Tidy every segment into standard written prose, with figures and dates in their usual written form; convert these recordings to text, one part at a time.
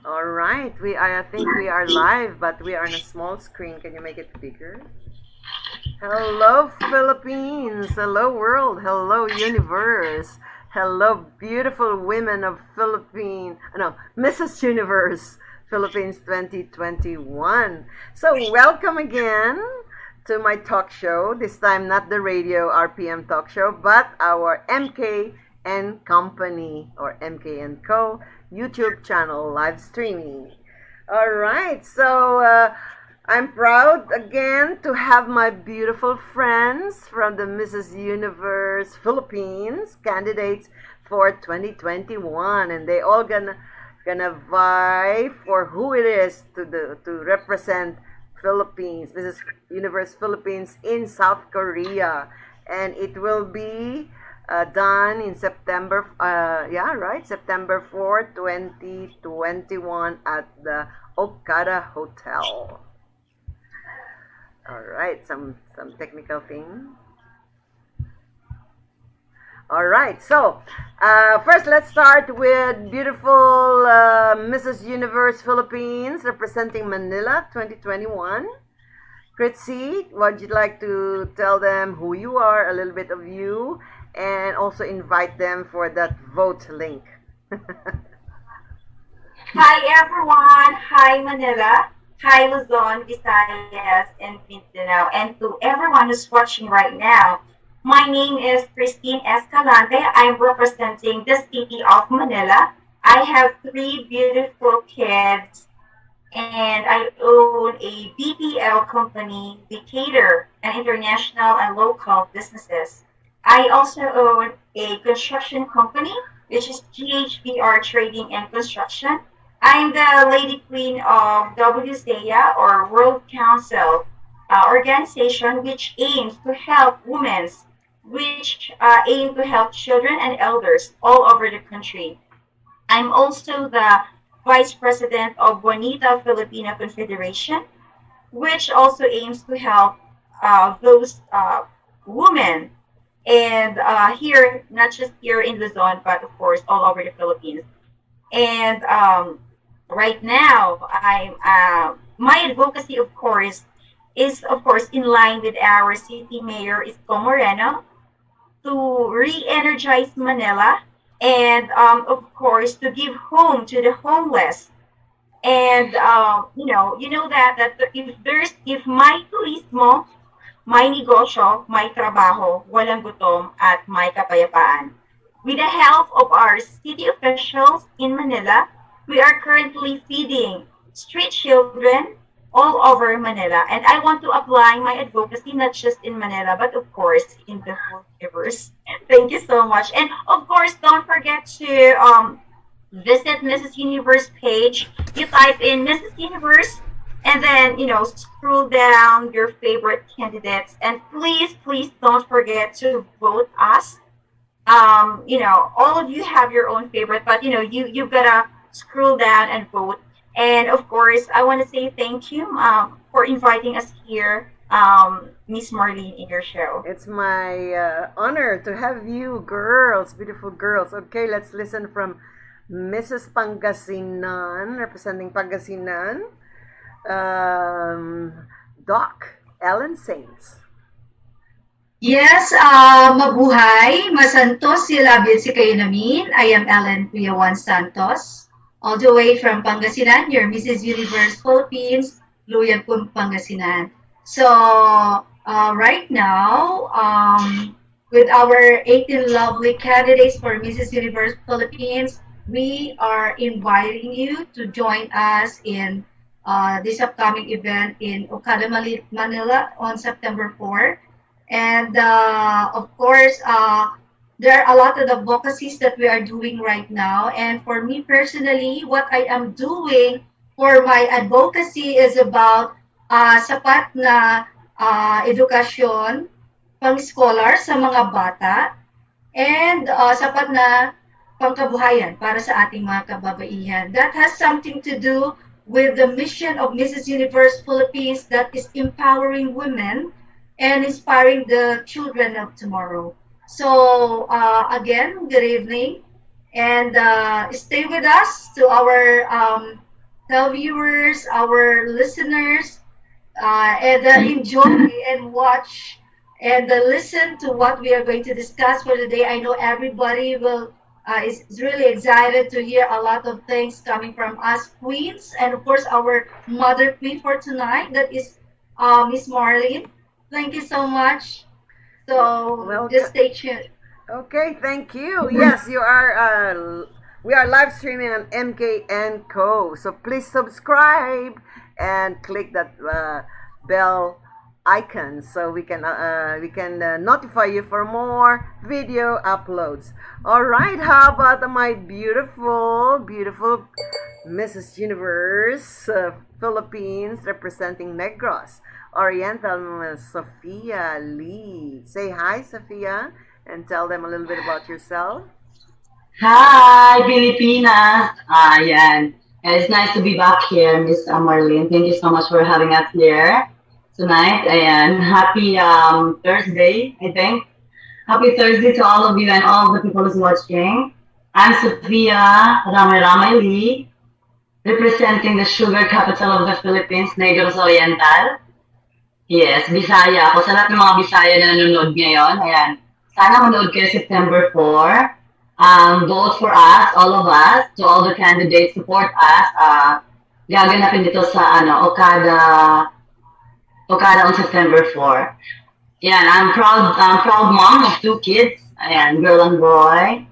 All right, I think we are live, but we are on a small screen. Can you make it bigger? Hello, Philippines. Hello, world. Hello, universe. Hello, beautiful women of Philippines. No, Mrs. Universe Philippines 2021. So, welcome again to my talk show. This time, not the radio RPM talk show, but our MK and Company or MK and Co. YouTube channel live streaming. All right, so I'm proud again to have my beautiful friends from the Mrs. Universe Philippines candidates for 2021, and they all gonna vie for who it is to represent Philippines, Mrs. Universe Philippines in South Korea, and it will be done in September, yeah, right, September 4, 2021 at the Okada Hotel. All right, some technical thing. All right, so first let's start with beautiful Mrs. Universe Philippines representing Manila 2021. Kritzy, would you like to tell them who you are, a little bit of you, and also invite them for that vote link? Hi everyone. Hi Manila. Hi Luzon, Visayas, and Mindanao. And to everyone who's watching right now, my name is Christine Escalante. I'm representing the city of Manila. I have three beautiful kids and I own a BPL company. We cater and international and local businesses. I also own a construction company, which is GHBR Trading and Construction. I'm the Lady Queen of WSEA or World Council organization, which aims to help women, which aim to help children and elders all over the country. I'm also the Vice President of Bonita Filipino Confederation, which also aims to help those women and here, not just here in Luzon, but of course all over the Philippines. And right now, my advocacy, of course, is of course in line with our city mayor Isko Moreno to re-energize Manila and of course to give home to the homeless. And that if may turismo, may negosyo, may trabaho, walang gutom at may kapayapaan. With the help of our city officials in Manila, we are currently feeding street children all over Manila. And I want to apply my advocacy not just in Manila, but of course in the whole universe. Thank you so much. And of course, don't forget to visit Mrs. Universe page. You type in Mrs. Universe and then scroll down your favorite candidates and please don't forget to vote us. All of you have your own favorite, but you gotta scroll down and vote. And of course, I want to say thank you for inviting us here, Miss Marlene, in your show. It's my honor to have you, girls, beautiful girls. Okay, let's listen from Mrs. Pangasinan, representing Pangasinan, Doc Ellen Saints. Yes, mabuhay, masantos, silabid si kayo namin. I am Ellen Piawan Santos, all the way from Pangasinan, your Mrs. Universe Philippines, Luyan Pun, Pangasinan. So, right now, with our 18 lovely candidates for Mrs. Universe Philippines, we are inviting you to join us in this upcoming event in Okada, Manila on September 4th. And of course, there are a lot of advocacies that we are doing right now. And for me personally, what I am doing for my advocacy is about sapat na edukasyon pang-scholar sa mga bata and sapat na pangkabuhayan para sa ating mga kababaihan. That has something to do with the mission of Mrs. Universe Philippines, that is empowering women and inspiring the children of tomorrow. So again, good evening, and stay with us to our viewers, our listeners, and enjoy and watch and listen to what we are going to discuss for today. I know everybody will is really excited to hear a lot of things coming from us queens, and of course our mother queen for tonight. That is Miss Marlene. Thank you so much. So just Welcome. stay tuned. Okay, thank you. Yes, you are. We are live streaming on MKN Co. So please subscribe and click that bell icon so we can notify you for more video uploads. All right. How about my beautiful, beautiful Mrs. Universe Philippines representing Negros Oriental, Miss Sophia Lee. Say hi, Sophia, and tell them a little bit about yourself. Hi, Pilipinas! Ayan. And it's nice to be back here, Miss Marlene. Thank you so much for having us here tonight. Ayan. Happy Thursday, I think. Happy Thursday to all of you and all the people who's watching. I'm Sophia Ramay Lee, representing the sugar capital of the Philippines, Negros Oriental. Yes, Bisaya ako. Sa lahat ng mga Bisaya na nanonood ngayon, ayan. Sana manood kayo September 4. Vote for us, all of us, to all the candidates, support us. Gaganapin dito sa Okada on September 4. Yan, I'm proud mom of two kids, ayan, girl and boy.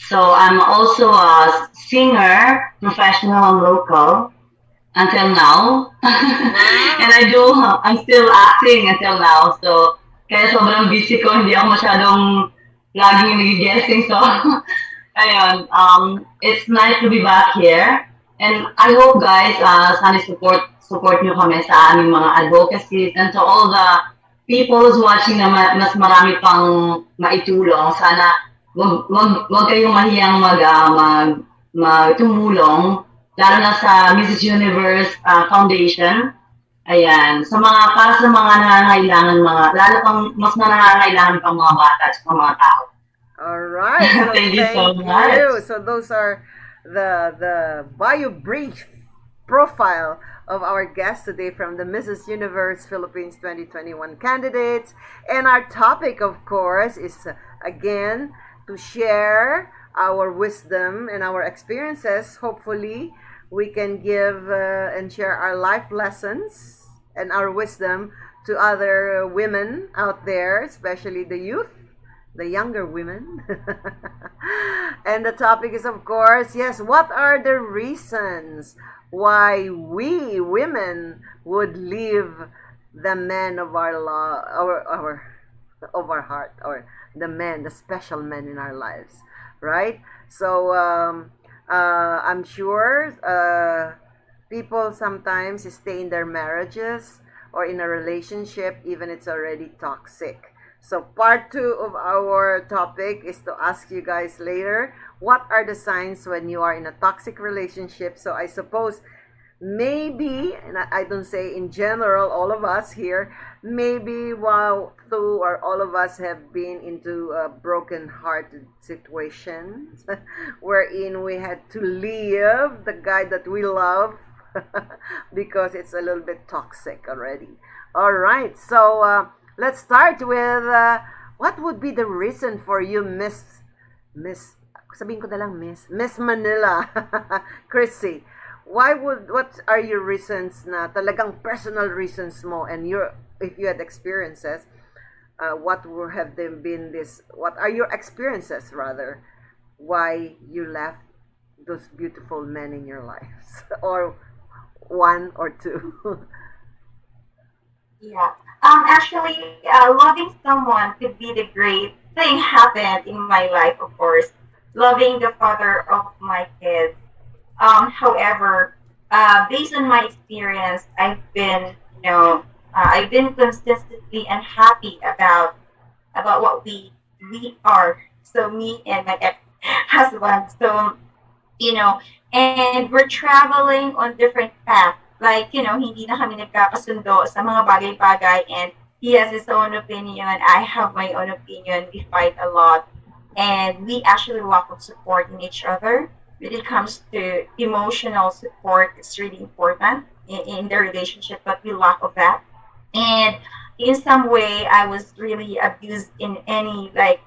So I'm also a singer, professional and local until now. And I'm still acting until now. So kaya sobrang busy ko, hindi ako masyadong laging nag-guessing. So ayun, it's nice to be back here. And I hope guys, sana support nyo kami sa aming mga advocacies, and to all the people who's watching na mas marami pang maitulong. Sana wag kayong mahiyang tumulong, lalo na sa Mrs. Universe Foundation. Ayan, para sa mga nangangailangan, lalo pang mas nangangailangan pang mga bata at mga tao. All right. So Thank you so thank much. you. So those are the bio brief profile of our guest today from the Mrs. Universe Philippines 2021 candidates. And our topic, of course, is again to share our wisdom and our experiences. Hopefully, we can give and share our life lessons and our wisdom to other women out there, especially the youth, the younger women. And the topic is, of course, yes, what are the reasons why we women would leave the men of our law, our of our heart, or the men, the special men in our lives, right? So I'm sure people sometimes stay in their marriages or in a relationship even it's already toxic. So part 2 of our topic is to ask you guys later, what are the signs when you are in a toxic relationship? So I suppose maybe, and I don't say in general, all of us here, maybe two or all of us have been into a broken hearted situations wherein we had to leave the guy that we love because it's a little bit toxic already. All right, so let's start with what would be the reason for you, Miss, sabihin ko na lang Miss Manila, Chrissy. What are your reasons na talagang personal reasons mo, and if you had experiences, what would have them been what are your experiences rather, why you left those beautiful men in your lives, or one or two? Yeah. Actually, loving someone could be the great thing happened in my life, of course. Loving the father of my kids. However, based on my experience, I've been consistently unhappy about what we are. So me and my ex-husband. So and we're traveling on different paths. Like, hindi na kami nagkakasundo sa mga bagay-bagay, and he has his own opinion, I have my own opinion, we fight a lot, and we actually lack of support in each other. when it comes to emotional support, it's really important in the relationship, but we lack of that. And in some way, I was really abused in any, like,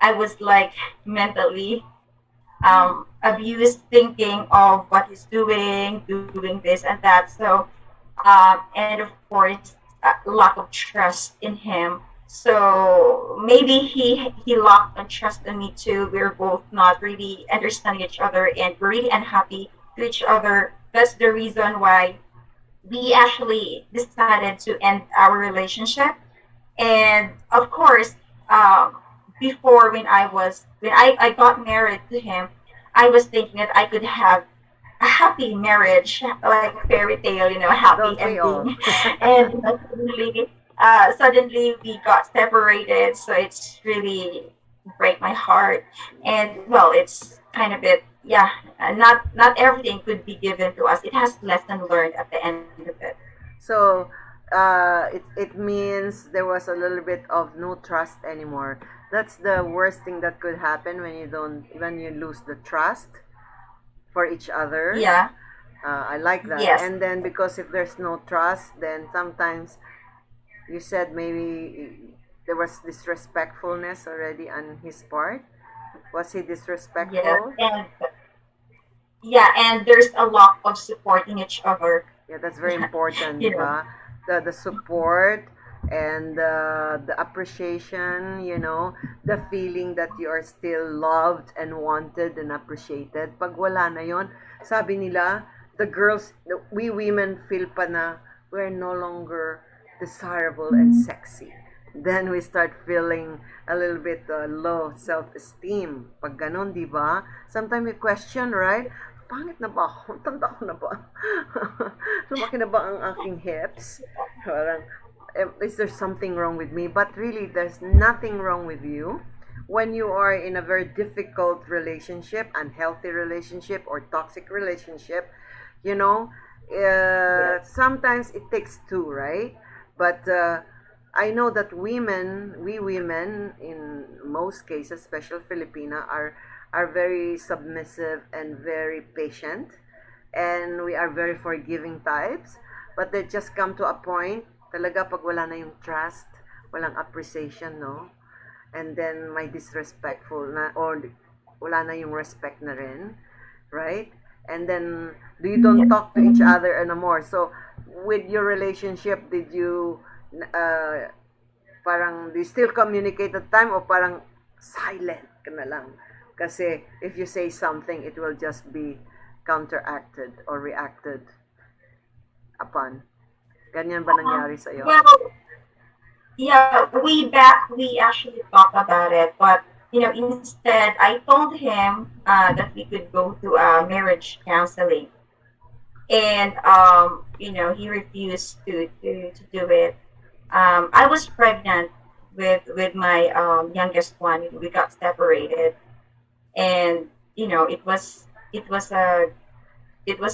I was like mentally abused, thinking of what he's doing this and that. So, and of course, lack of trust in him. So maybe he lacked on trust in me too. We're both not really understanding each other, and we're really unhappy to each other. That's the reason why we actually decided to end our relationship. And of course, before, when I got married to him, I was thinking that I could have a happy marriage, like fairy tale, happy Don't we all? ending. And suddenly we got separated, so it's really break my heart. And well, it's kind of it, yeah. Not everything could be given to us. It has lesson learned at the end of it. So, it means there was a little bit of no trust anymore. That's the worst thing that could happen when you lose the trust for each other. Yeah. I like that. Yes. And then because if there's no trust, then sometimes you said maybe there was disrespectfulness already on his part. Was he Yes. disrespectful? And yeah, and there's a lot of supporting each other. Yeah, that's very important, you di know. ba? The support and the appreciation, the feeling that you are still loved and wanted and appreciated. Pag wala na yon, sabi nila, we women feel pa na we're no longer desirable and sexy. Then we start feeling a little bit low self-esteem. Pag ganon, di ba? Sometimes we question, right? Pangit na ba ako? Tanda ko na ba? Lumaki na ba ang aking hips? Parang, is there something wrong with me? But really, there's nothing wrong with you. When you are in a very difficult relationship, unhealthy relationship, or toxic relationship, you know, sometimes it takes two, right? But I know that we women, in most cases, especially Filipina, are very submissive and very patient, and we are very forgiving types. But they just come to a point, talaga pag wala na yung trust, walang appreciation, no? And then may disrespectful na, or wala na yung respect na rin, right? And then you don't Yes. talk to each other anymore. So with your relationship, did you uh, parang do you still communicate at the time, o parang silent ka na lang? Kasi if you say something, it will just be counteracted or reacted upon. Ganyan ba nangyari sa'yo? Well, yeah, way back we actually talked about it, but instead I told him that we could go to marriage counseling, and he refused to do it. I was pregnant with my youngest one. We got separated, and it was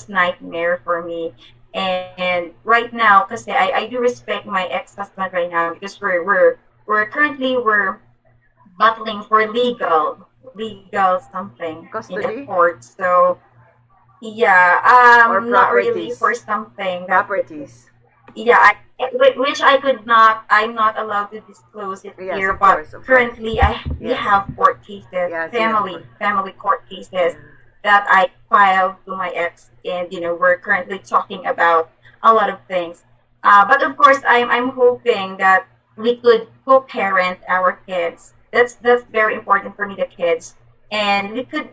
nightmare for me. And right now, because I do respect my ex-husband right now, because we're currently we're battling for legal something in the Custody court. So yeah, or not really properties? for something that, Properties. yeah, which I could not, I'm not allowed to disclose it Yes, here, of but course, of course. currently we Yes. have court cases, Yes, you have family court cases yeah. that I filed to my ex, and we're currently talking about a lot of things. But of course, I'm hoping that we could co-parent our kids. That's very important for me, the kids, and we could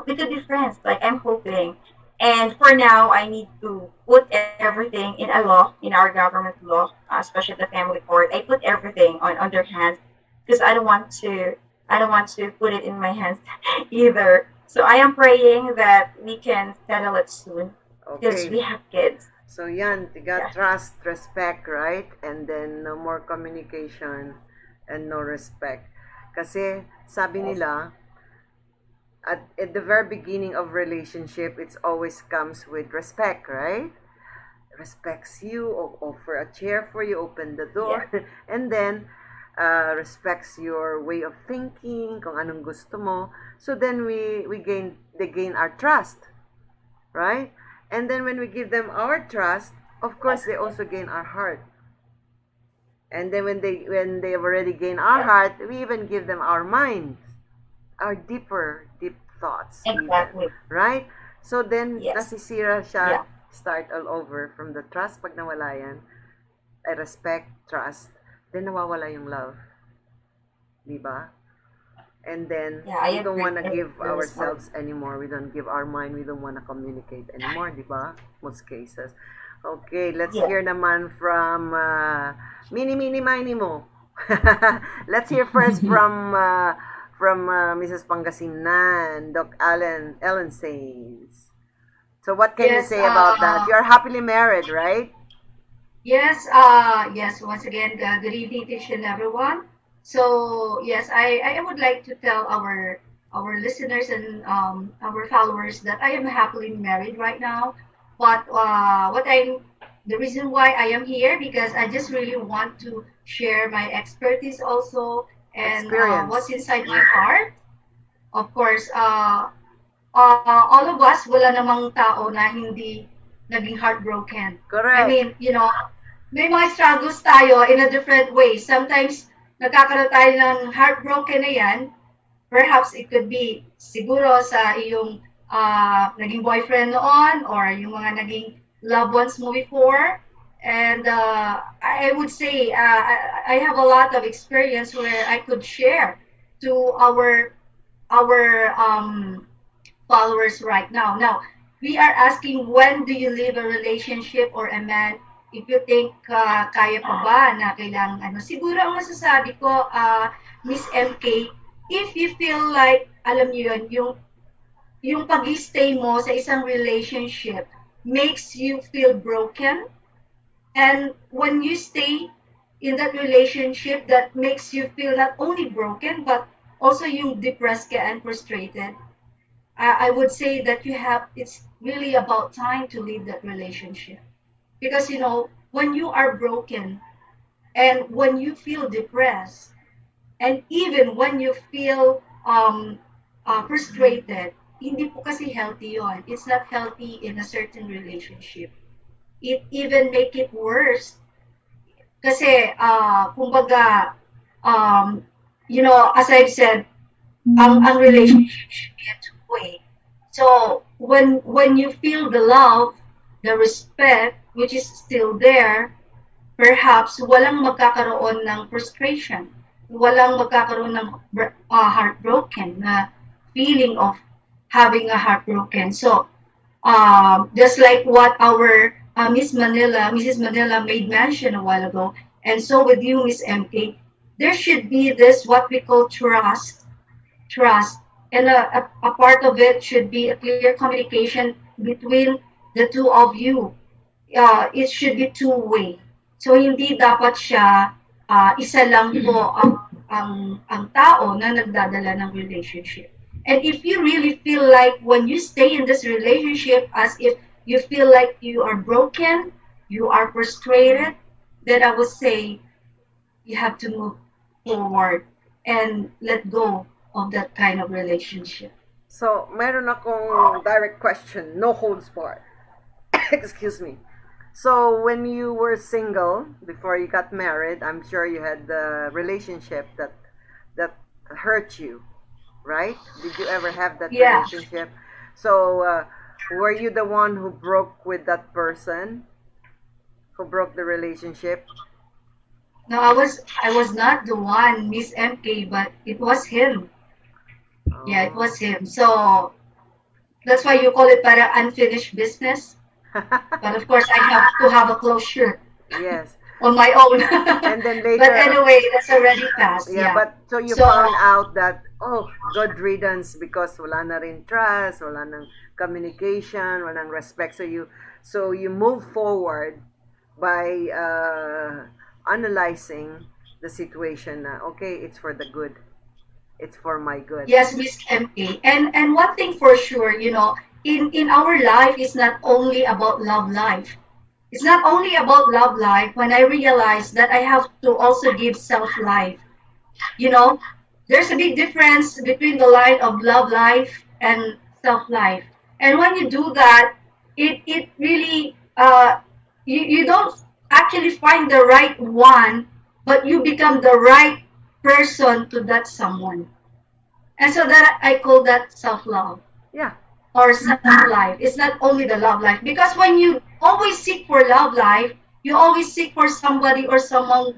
be friends. Like, I'm hoping. And for now, I need to put everything in a law, in our government law, especially the family court. I put everything on their hands, because I don't want to put it in my hands either. So I am praying that we can settle it soon, because Okay. we have kids. So yan, tiga Yeah. trust, respect, right? And then no more communication and no respect. Kasi sabi Yes. nila, at the very beginning of relationship, it's always comes with respect, right? Respects you, or offer a chair for you, open the Yes. door. And then respects your way of thinking, kung anong gusto mo. So then they gain our trust, right? And then when we give them our trust, of course they also gain our heart. And then when they have already gained our heart, we even give them our minds, our deep thoughts, even, Exactly. right? So then Yes. nasisira siya, Yeah. start all over from the trust. Pag nawala yan, I respect, trust, then nawawala yung love. Diba? And then Yeah, I we don't agree. want to give Very ourselves anymore. We don't give our mind. We don't want to communicate anymore, diba? Most cases. Okay, let's Yeah. hear naman from Mini Mo. Let's hear first from Mrs. Pangasinan, Doc Ellen Sains. So what can you Yes, say about that? You're happily married, right? yes, yes, once again, good evening to each and everyone. So, yes, I would like to tell our listeners and our followers that I am happily married right now. But the reason why I am here because I just really want to share my expertise also and Experience. what's inside my heart. Of course, all of us, wala namang tao na hindi naging heartbroken. I Correct. mean, may mga struggles tayo in a different way. Sometimes, nagkakaroon tayo ng heartbroken na yan. Perhaps it could be siguro sa iyong naging boyfriend noon or yung mga naging loved ones mo before. And I would say I have a lot of experience where I could share to our followers right now. Now, we are asking when do you leave a relationship or a man if you think kaya pa ba na kailangan ano. Siguro ang masasabi ko, Miss MK, if you feel like, alam niyo yun, yung pag-stay mo sa isang relationship makes you feel broken. And when you stay in that relationship that makes you feel not only broken, but also yung depressed ka and frustrated, I would say that it's really about time to leave that relationship. Because, when you are broken and when you feel depressed, and even when you feel frustrated, hindi po kasi healthy yon. It's not healthy in a certain relationship. It even make it worse. Kasi, kumbaga, as I've said, ang relationship should be a two-way. So, when you feel the love, the respect, which is still there, perhaps walang magkakaroon ng frustration. Walang magkakaroon ng heartbroken na feeling of having a heartbroken. So, just like what our Mrs. Manila made mention a while ago, and so with you, Miss MK, there should be this what we call trust, and a part of it should be a clear communication between the two of you. It should be two-way. So hindi dapat siya isa lang po ang tao na nagdadala ng relationship. And if you really feel like when you stay in this relationship as if you feel like you are broken, you are frustrated, then I would say you have to move forward and let go of that kind of relationship. So, meron akong direct question, no holds barred. Excuse me. So, when you were single, before you got married, I'm sure you had the relationship that hurt you, right? Did you ever have that Yeah. relationship? So, were you the one who broke with that person? Who broke the relationship? No, I was not the one, Miss MK, but it was him. Yeah, it was him. So that's why you call it para unfinished business. But of course, I have to have a closure Yes. on my own. And then later. But anyway, that's already passed. Yeah, Yeah. but so you So- found out that, good riddance because wala na rin trust, wala nang communication, wala nang respect. So you move forward by analyzing the situation na, okay, it's for the good. It's for my good. Yes, Miss MK. And one thing for sure, in our life is not only about love life. It's not only about love life. When I realized that I have to also give self life, you know, there's a big difference between the line of love life and self life. And when you do that, it really you don't actually find the right one, but you become the right person to that someone. And so that I call that self love Yeah. or self life. It's not only the love life. Because when you always seek for love life, you always seek for somebody or someone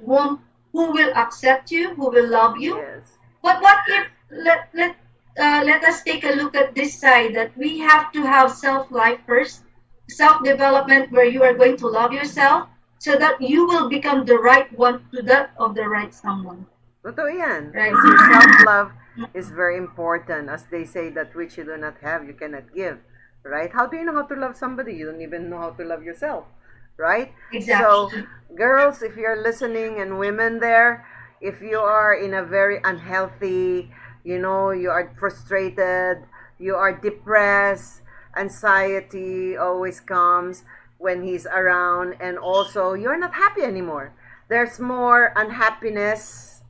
who will accept you, who will love you. Yes. But what if let us take a look at this side that we have to have self life first, self development where you are going to love yourself so that you will become the right one to that of the right someone. Totoo yan. Right. Kasi self-love is very important. As they say, that which you do not have, you cannot give. Right? How do you know how to love somebody? You don't even know how to love yourself. Right? So, Exactly. girls, if you're listening, and women there, if you are in a very unhealthy, you are frustrated, you are depressed, anxiety always comes when he's around, and also you're not happy anymore. There's more unhappiness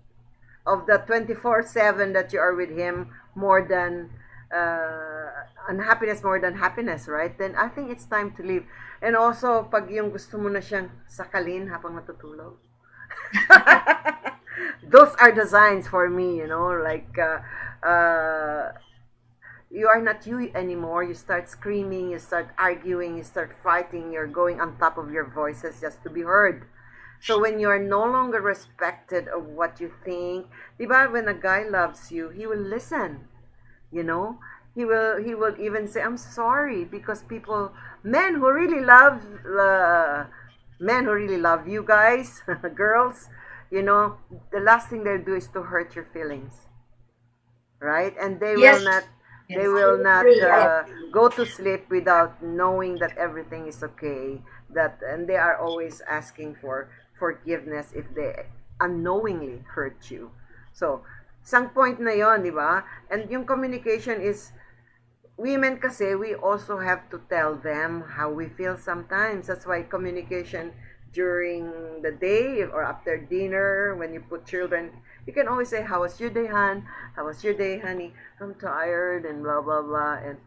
of the 24/7 that you are with him more than unhappiness more than happiness, right? Then I think it's time to leave. And also, pag yung gusto mo na siyang sakalin habang natutulog. Those are the signs for me, like you are not you anymore. You start screaming, you start arguing, you start fighting, you're going on top of your voices just to be heard. So when you are no longer respected of what you think, diba, when a guy loves you, he will listen. You know, he will even say, "I'm sorry," because men who really love men who really love you guys, girls, the last thing they'll do is to hurt your feelings, right? And they will Yes. not they Yes. will not Agree. I agree. go to sleep without knowing that everything is okay. And they are always asking for forgiveness if they unknowingly hurt you. So, isang point na yon, di ba? And yung communication is, women kasi, we also have to tell them how we feel sometimes. That's why communication during the day or after dinner, when you put children, you can always say, "How was your day, hon? How was your day, honey? I'm tired," and blah, blah, blah. And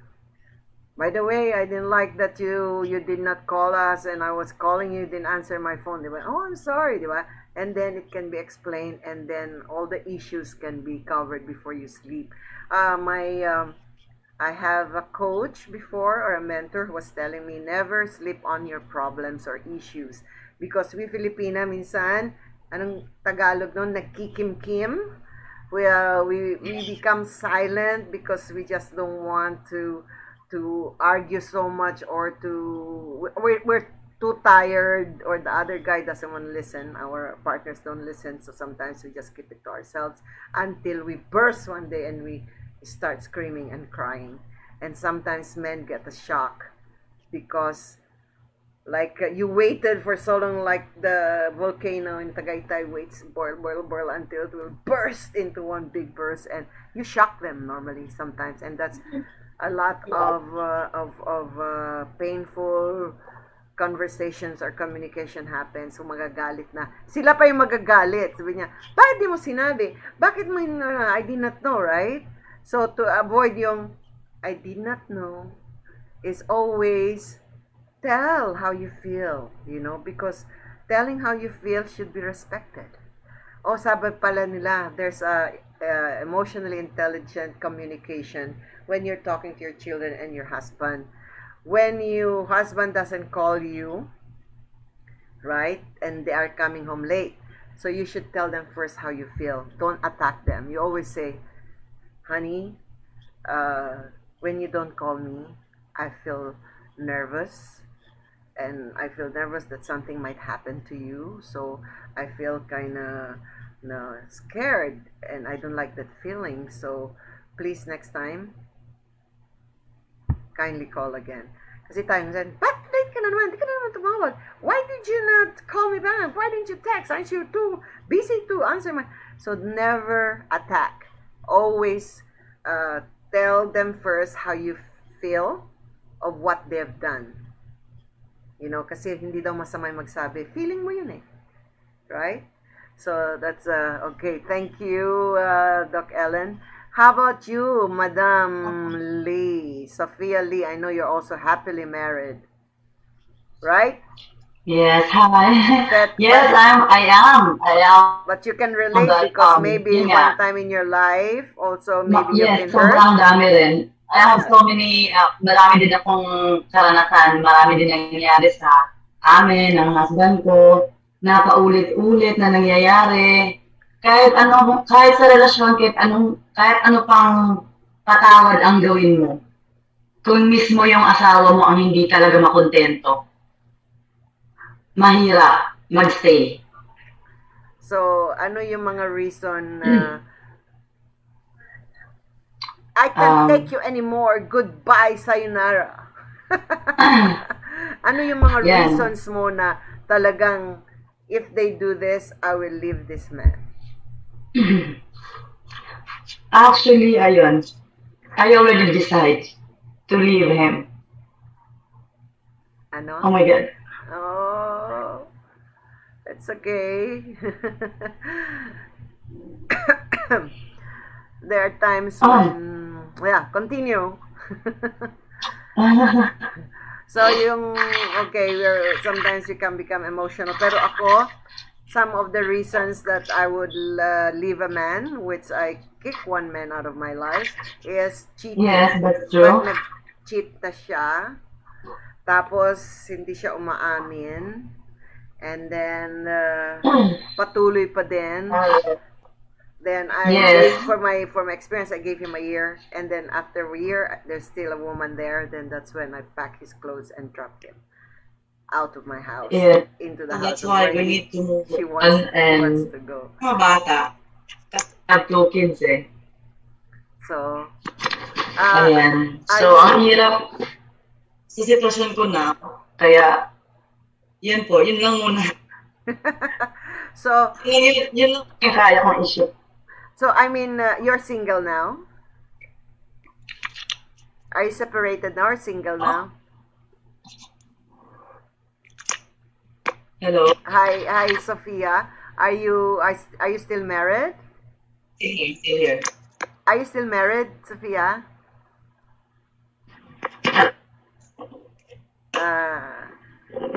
by the way, I didn't like that you did not call us, and I was calling you, didn't answer my phone. They went, "Oh, I'm sorry," di ba? And then it can be explained, and then all the issues can be covered before you sleep. My I have a coach before, or a mentor, who was telling me, never sleep on your problems or issues, because we Filipina minsan, anong Tagalog nun, nagkikimkim. We become silent because we just don't want to argue so much, or we're too tired, or the other guy doesn't want to listen, our partners don't listen, so sometimes we just keep it to ourselves until we burst one day and we start screaming and crying. And sometimes men get a shock because, like, you waited for so long, like the volcano in Tagaytay waits, boil, boil, boil until it will burst into one big burst, and you shock them normally sometimes, and that's a lot Yeah. of painful conversations or communication happens. So magagalit na. Sila pa yung magagalit. Sabi niya, "Bakit di mo sinabi? Bakit mo I did not know," right? So to avoid yung "I did not know," is always tell how you feel, because telling how you feel should be respected. O sabi pala nila, there's a emotionally intelligent communication when you're talking to your children and your husband. When your husband doesn't call you, right, and they are coming home late, so you should tell them first how you feel. Don't attack them. You always say, "Honey, when you don't call me, I feel nervous, and I feel nervous that something might happen to you. So I feel kind of scared, and I don't like that feeling. So please, next time, kindly call again." Kasi tayo minsan, "Ba't late ka na naman? Di ka na naman tumawag. Why did you not call me back? Why didn't you text? Aren't you too busy to answer my..." So never attack. Always tell them first how you feel of what they've done. You know, kasi hindi daw masama yung magsabi. Feeling mo yun eh. Right? So, that's, okay. Thank you, Doc Ellen. How about you, Madam Lee? Sophia Lee, I know you're also happily married. Right? Yes, hi. But, Yes, I am. but you can relate But, because maybe yun one nga. time in your life, also maybe you've Yes, been hurt. sobrang dami rin. I have so many, marami din akong karanasan, marami din nangyayari sa amin, ng husband ko, na paulit-ulit na nangyayari. Kahit sa relasyon, kahit ano pang patawad ang gawin mo, kung mismo yung asawa mo ang hindi talaga makontento, mahirap magstay. So, ano yung mga reason na I can't take you anymore. Goodbye, sayonara. Ano yung mga Yan. reasons mo na talagang if they do this, I will leave this man? Actually, ayun, I already decide to leave him. Ano? Oh my God. Oh, it's okay. There are times when, yeah, continue. So, okay, sometimes we can become emotional. Pero ako, some of the reasons that I would leave a man, which I kick one man out of my life, is cheating. Yes, that's true. Pag nag-cheat na siya, tapos hindi siya umaamin, and then patuloy pa din. Then I gave, for my experience, I gave him a year, and then after a year, there's still a woman there. Then that's when I packed his clothes and dropped him out of my house into the house. That's why where we need to move she wants to go. mga bata. Have two kids eh. So, Ayan. So, ang hirap. Sa sitwasyon ko na, Kaya, yun po, yun lang muna. so Yun lang. kaya kong issue. So, I mean, you're single now? Are you separated now or single now? Hello? Hi, Sophia. Are you still married? Still here. Are you still married, Sophia?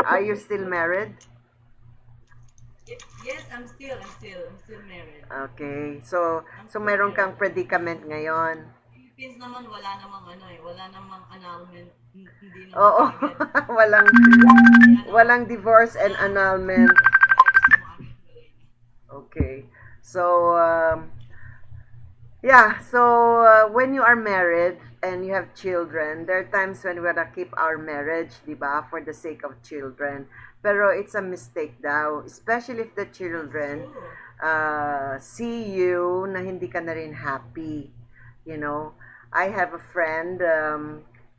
Are you still married? Yes, I'm still married. Okay. So meron kang predicament ngayon. Philippines naman, wala namang annulment. Hindi naman. Oo. walang divorce and annulment. Okay. So, yeah. So, when you are married and you have children, there are times when we wanna keep our marriage, di ba, for the sake of children. Pero it's a mistake daw. Especially if the children see you na hindi ka na rin happy. You know, I have a friend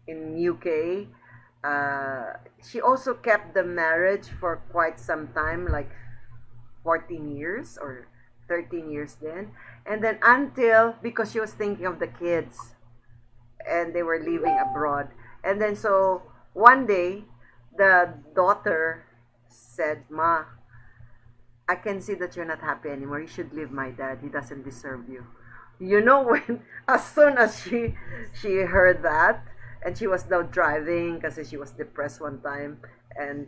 in UK. She also kept the marriage for quite some time, like 14 years or 13 years then. And then because she was thinking of the kids and they were living abroad. And then so one day, the daughter said, "Ma, I can see that you're not happy anymore. You should leave my dad. He doesn't deserve you." You know, when as soon as she heard that, and she was now driving because she was depressed one time, and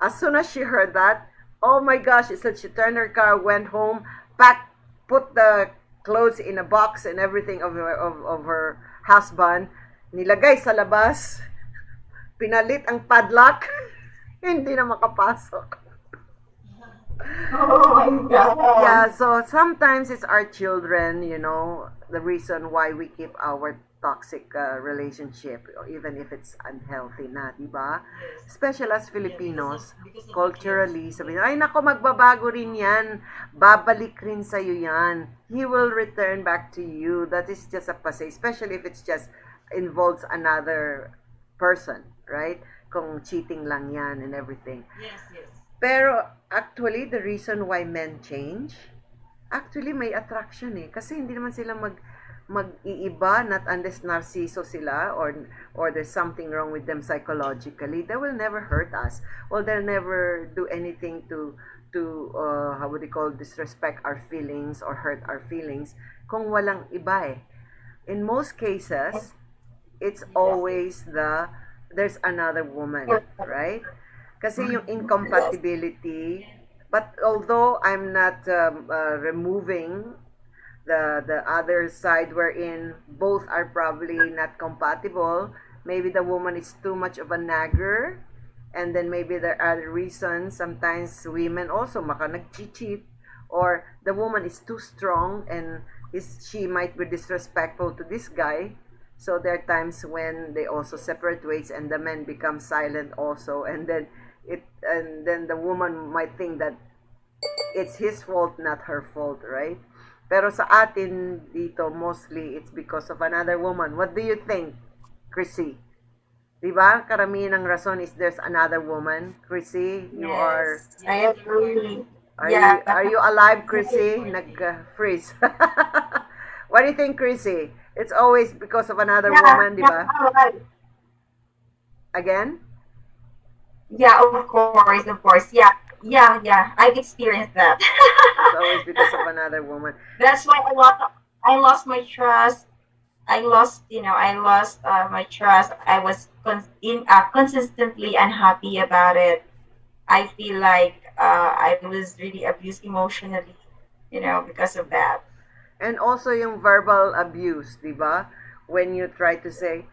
as soon as she heard that, oh my gosh, it said she turned her car, went home, packed, put the clothes in a box and everything of her husband, nilagay sa labas, pinalit ang padlock, hindi na makapasok. Oh my God. Yeah, so sometimes it's our children, you know, the reason why we keep our toxic relationship, even if it's unhealthy na, di ba? Especially as Filipinos, culturally, sabihin, ay nako, magbabago rin yan, babalik rin sa'yo yan, he will return back to you. That is just a passe, especially if it's just involves another person, right? Kung cheating lang yan and everything. Yes. Pero actually, the reason why men change, actually may attraction eh. Kasi hindi naman sila mag-iiba, not unless narciso sila or there's something wrong with them psychologically, they will never hurt us. Well, they'll never do anything to how would you call, disrespect our feelings or hurt our feelings kung walang iba eh. In most cases, it's always there's another woman, right? Kasi yung incompatibility, but although I'm not removing the other side wherein both are probably not compatible, maybe the woman is too much of a nagger, and then maybe there are reasons, sometimes women also maka nag-cheat, or the woman is too strong and she might be disrespectful to this guy. So there are times when they also separate ways and the men become silent also, and then the woman might think that it's his fault, not her fault, right? Pero sa atin dito, mostly it's because of another woman. What do you think, Chrissy? Diba? Karamihan ng rason is there's another woman. Chrissy, you are... I agree. Are you alive, Chrissy? Nag-freeze. What do you think, Chrissy? It's always because of another woman, di ba? Right. Again? Yeah, of course. Yeah. I've experienced that. It's always because of another woman. That's why I lost my trust. I lost my trust. I was consistently unhappy about it. I feel like I was really abused emotionally, because of that. And also yung verbal abuse, di ba? When you try to say,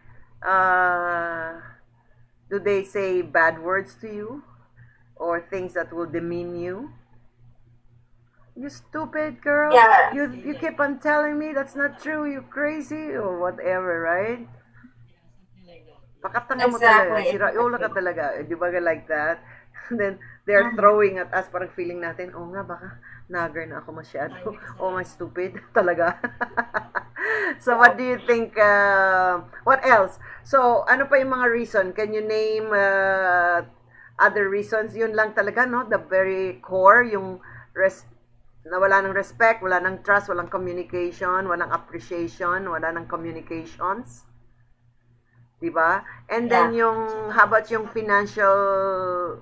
do they say bad words to you? Or things that will demean you? You stupid girl. Yeah. You keep on telling me that's not true. You crazy or whatever, right? Pakatanga mo talaga. Siraulo ka talaga. Di ba like that? Then they're throwing at us, parang feeling natin, oh nga, baka nagger na ako masyado. Oh my stupid. Talaga. So what do you think? What else? So ano pa yung mga reason? Can you name other reasons? Yun lang talaga, no? The very core, yung na wala ng respect, wala ng trust, walang communication, walang appreciation, wala ng communications. Diba? And then yung, how about yung financial,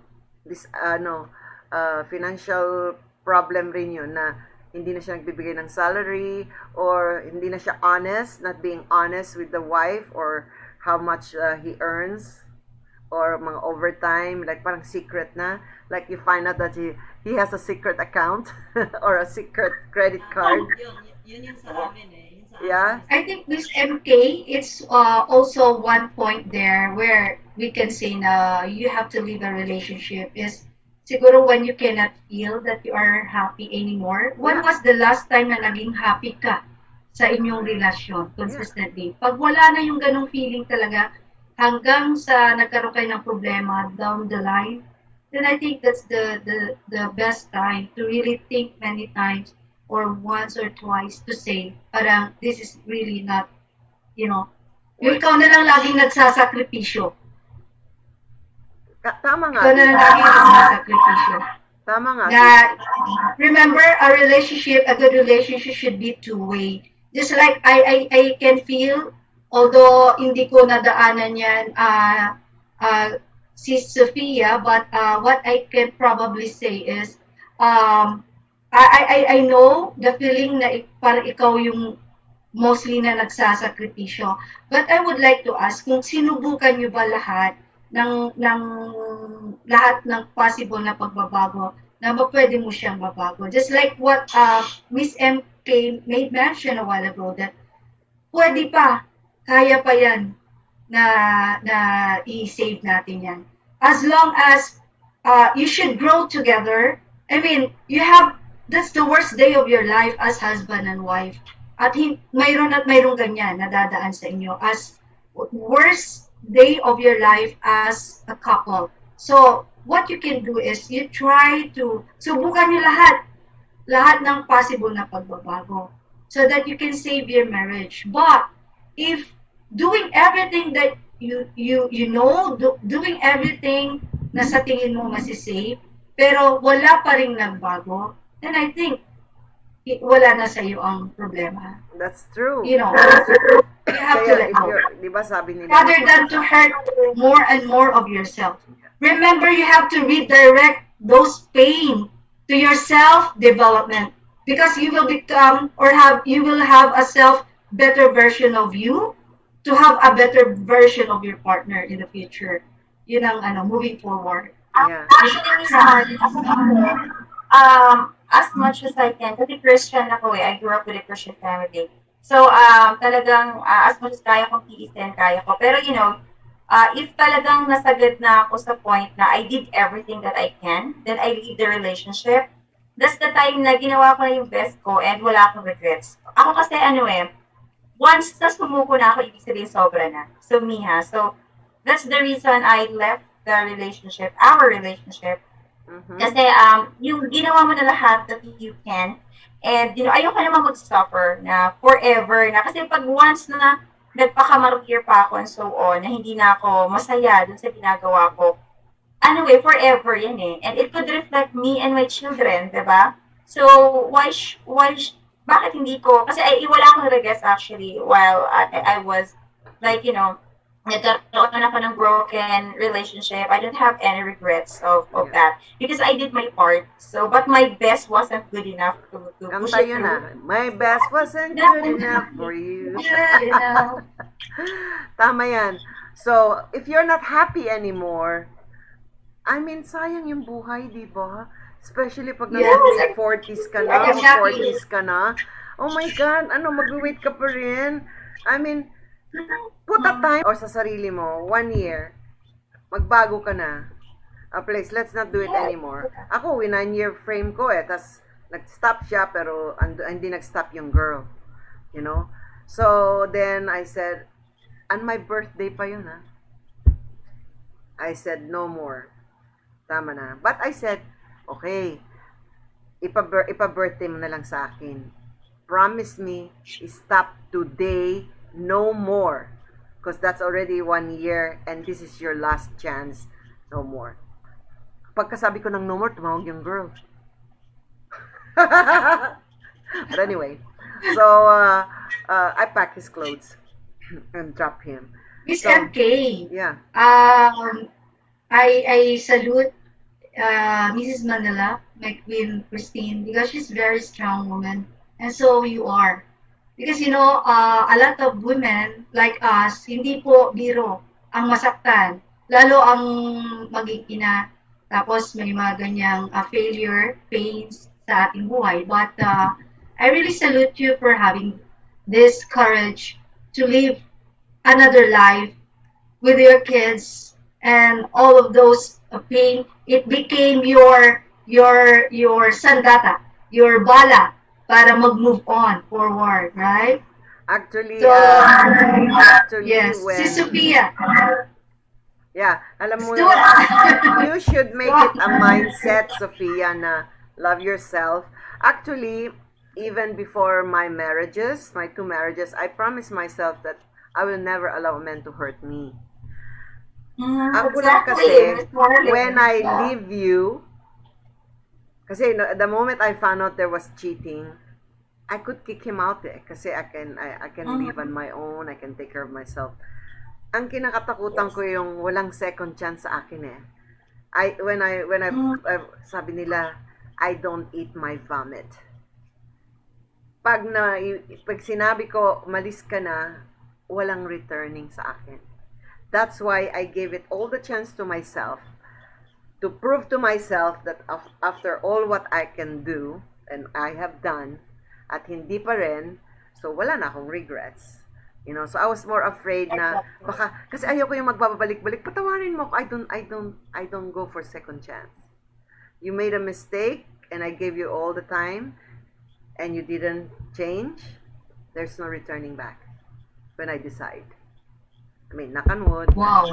financial problem rin yun, na hindi na siya nagbibigay ng salary, or hindi na siya honest, not being honest with the wife, or how much he earns, or mga overtime, like parang secret na, like you find out that he has a secret account, or a secret credit card. Yun yung sa amin eh. Yeah. I think this MK, it's also one point there where we can say na you have to leave a relationship is siguro when you cannot feel that you are happy anymore. When was the last time na naging happy ka sa inyong relasyon consistently? Pag wala na yung ganong feeling talaga hanggang sa nagkaroon kayo ng problema down the line, then I think that's the best time to really think many times or once or twice to say, parang, this is really not, yung ikaw na lang laging nagsasakripisyo. Tama nga. Ikaw na lang laging nagsasakripisyo. Tama nga. Remember, a good relationship should be two-way. Just like, I can feel, although hindi ko nadaanan yan, si Sophia, but what I can probably say is, I know the feeling na parang ikaw yung mostly na nagsasakripisyo. But I would like to ask kung sinubukan niyo ba lahat ng lahat ng possible na pagbabago na pwede mo siyang mabago. Just like what Miss MK made mention a while ago that pwede pa, kaya pa yan na i-save natin yan. As long as you should grow together. I mean, that's the worst day of your life as husband and wife. At mayroon ganyan na dadaan sa inyo as worst day of your life as a couple. So, what you can do is you try to subukan nyo lahat ng possible na pagbabago so that you can save your marriage. But if doing everything that doing everything na sa tingin mo masisave, pero wala pa ring nagbago, then I think wala na sa iyo ang problema. That's true. You know, you have to Kaya let if go. you're, di ba sabi nila, Rather than to hurt more and more of yourself. Remember, you have to redirect those pain to your self-development because you will become or you will have a better version of you to have a better version of your partner in the future. Yun ang moving forward. yeah. Actually, Miss Marty, as much as I can, kasi Christian ako I grew up with a Christian family. So, talagang, as much as kaya kong tiisin, kaya ko. Pero, if talagang nasagad na ako sa point na I did everything that I can, then I leave the relationship. That's the time na ginawa ko na yung best ko and wala akong regrets. Ako kasi once na sumuko na ako, ibig sabihin sobra na. So, So, that's the reason I left the relationship, our relationship. Mhm. Kasi, yung ginawa mo na lahat that you can, and, ayoko naman mag-suffer na forever na. Kasi pag once na nagpakamarukir pa ako and so on, na hindi na ako masaya dun sa ginagawa ko, forever yan eh. And it could reflect me and my children, diba? So, bakit hindi ko, kasi wala akong regrets actually while I was, nagkaroon ako ng broken relationship. I don't have any regrets of that. Because I did my part. So, but my best wasn't good enough to push Kanta it yun through. My best wasn't good enough for you. You know, Tama yan. So, if you're not happy anymore, sayang yung buhay, di ba? Especially pag nasa Yes. 40s ka na, Exactly. 40s ka na. Oh my God, mag-wait ka pa rin. Put a time or sa sarili mo, 1 year, magbago ka na. Please, let's not do it anymore. Ako, 9-year frame ko tas nag-stop siya, pero hindi nag-stop yung girl. So, then I said, and my birthday pa yun, I said, no more. Tama na. But I said, okay, ipa-birthday mo na lang sa akin. Promise me, stop today, no more. Because that's already 1 year and this is your last chance. No more. Pagkasabi ko ng no more, tumawag yung girl. But anyway, so I packed his clothes and dropped him. Miss So, MK, yeah. I salute Mrs. Manila, my Queen Christine, because she's a very strong woman, and so you are. Because a lot of women like us, hindi po biro ang masaktan, lalo ang maging ina, tapos may mga ganyang failure, pains sa ating buhay. But I really salute you for having this courage to live another life with your kids and all of those pain. It became your sandata, your bala para mag-move on forward, right? Actually, So, when, yes, si Sophia. yeah, alam mo, Do it. you should make it a mindset, Sophia, na love yourself. Actually, even before my marriages, my 2 marriages, I promised myself that I will never allow a man to hurt me. Ako lang kasi, when I leave you, kasi the moment I found out there was cheating, I could kick him out kasi I can live on my own, I can take care of myself. Ang kinakatakutan ko yung walang second chance sa akin eh. When I sabi nila, I don't eat my vomit. Pag sinabi ko, malis ka na, walang returning sa akin. That's why I gave it all the chance to myself to prove to myself that after all what I can do and I have done at hindi pa rin, so wala na akong regrets. So I was more afraid na baka kasi ayoko yung magbabalik-balik, patawarin mo ako. I don't go for second chance. You made a mistake and I gave you all the time and you didn't change. There's no returning back when I decide. Knock on wood. Wow.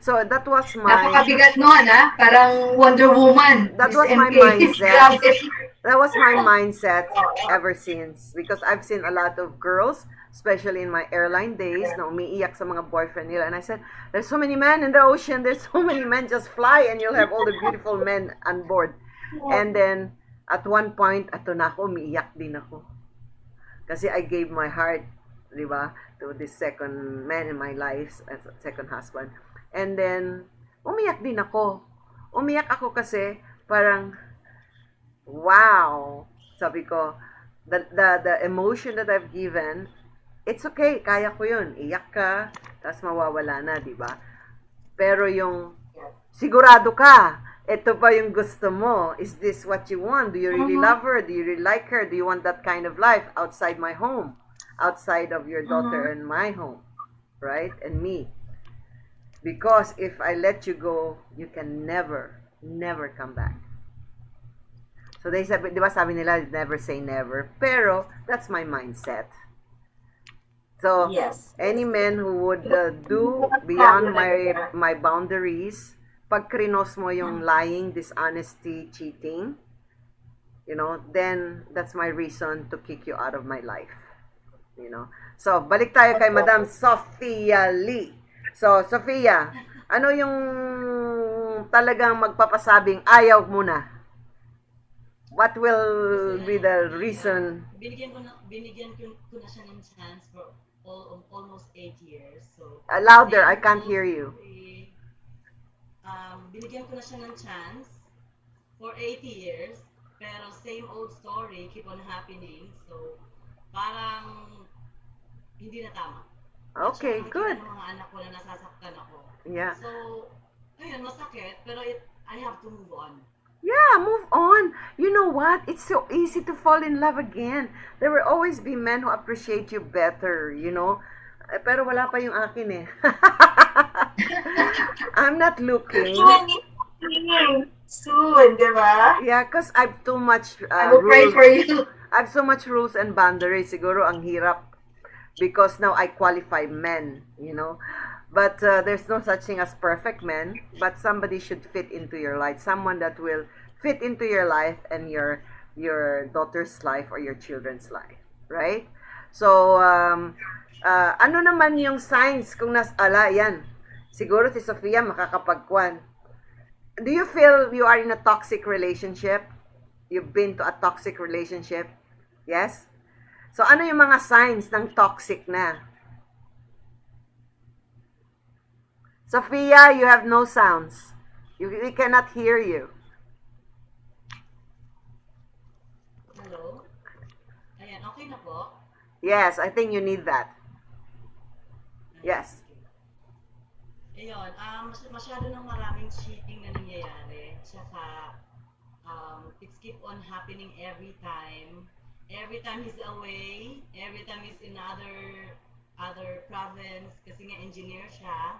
So that was my Napakabigat nun, parang Wonder Woman. That Miss was my MK. mindset. Grabe. That was my mindset ever since. Because I've seen a lot of girls, especially in my airline days, na umiiyak sa mga boyfriend nila. And I said, there's so many men in the ocean. There's so many men. Just fly and you'll have all the beautiful men on board. And then, At one point, ato na ako, umiiyak din ako. Kasi I gave my heart, di ba, to this second man in my life, as a second husband. And then, umiyak din ako. Umiyak ako kasi, parang, wow! Sabi ko, the emotion that I've given, it's okay, kaya ko yun. Iyak ka, tapos mawawala na, di ba? Pero yung, sigurado ka, ito pa yung gusto mo. Is this what you want? Do you really love her? Do you really like her? Do you want that kind of life outside my home? Outside of your daughter and my home? Right? And me. Because if I let you go, you can never come back. So they said, di ba sabi nila, never say never. Pero, that's my mindset. So, Yes. any man who would do beyond my boundaries, pag krinos mo yung lying, dishonesty, cheating, you know, then that's my reason to kick you out of my life. You know? So, balik tayo kay Madam Sophia Lee. So, Sophia, ano yung talagang magpapasabing ayaw mo na? What will be the reason? Binigyan ko na siya ng chance for almost 8 years. So, Louder, I can't hear you. Binigyan ko na siya ng chance for 8 years, pero same old story, keep on happening. So, parang hindi na tama. Okay, At good. nakikita ng mga anak ko na nasasaktan ako. Yeah. So, ayun, masakit, pero I have to move on. Yeah, move on. You know what? It's so easy to fall in love again. There will always be men who appreciate you better, you know? Pero wala pa yung akin eh. I'm not looking. Soon, di ba? Yeah, because I've too much I will pray rules. for you. I have so much rules and boundaries. Siguro ang hirap because now I qualify men, you know? But there's no such thing as perfect men, but somebody should fit into your life. Someone that will fit into your life and your daughter's life or your children's life, right? So, ano naman yung signs kung yan? Siguro si Sofia makakapagkwan. Do you feel you are in a toxic relationship? You've been to a toxic relationship? Yes? So, ano yung mga signs ng toxic na? Sophia, you have no sounds. We cannot hear you. Hello? Ayan, okay na po? Yes, I think you need that. Yes. Ayun, masyado ng maraming cheating na nangyayari. Tsaka, it's keep on happening every time. Every time he's away, every time he's in other province, kasi nga engineer siya.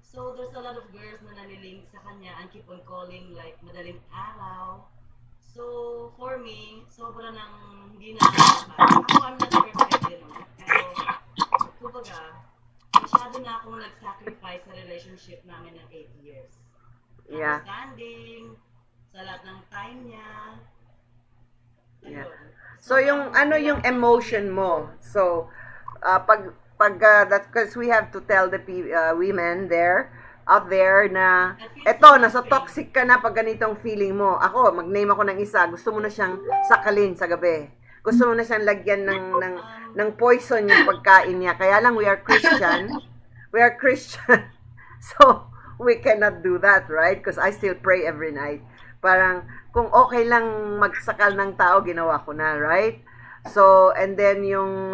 So, there's a lot of girls na nalilink sa kanya and keep on calling like madaling araw. So, for me, sobra nang hindi na ako, I'm not perfect, you know. Pero, kumbaga, masyado na akong nag-sacrifice sa relationship namin ng 8 years. Yeah. Understanding, sa lahat ng time niya. Yeah. Ayun. So, yung ano yung emotion mo? So, that's because we have to tell the women out there na eto, nasa toxic ka na pag ganitong feeling mo. Ako, mag-name ako ng isa, gusto mo na siyang sakalin sa gabi. Gusto mo na siyang lagyan ng poison yung pagkain niya. Kaya lang, we are Christian. We are Christian. So, we cannot do that, right? Because I still pray every night. Parang, kung okay lang magsakal ng tao, ginawa ko na, right? So, and then yung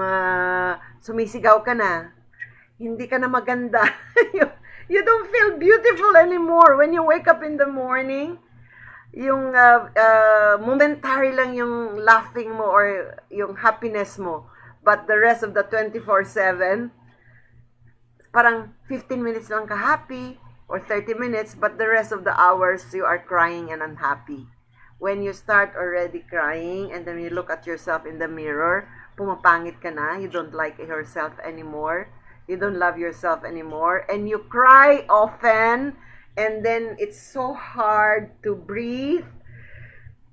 sumisigaw ka na, hindi ka na maganda. You don't feel beautiful anymore when you wake up in the morning. Yung momentary lang yung laughing mo or yung happiness mo. But the rest of the 24/7, parang 15 minutes lang ka happy or 30 minutes, but the rest of the hours you are crying and unhappy. When you start already crying and then you look at yourself in the mirror, pumapangit ka na, you don't like yourself anymore, you don't love yourself anymore, and you cry often, and then it's so hard to breathe.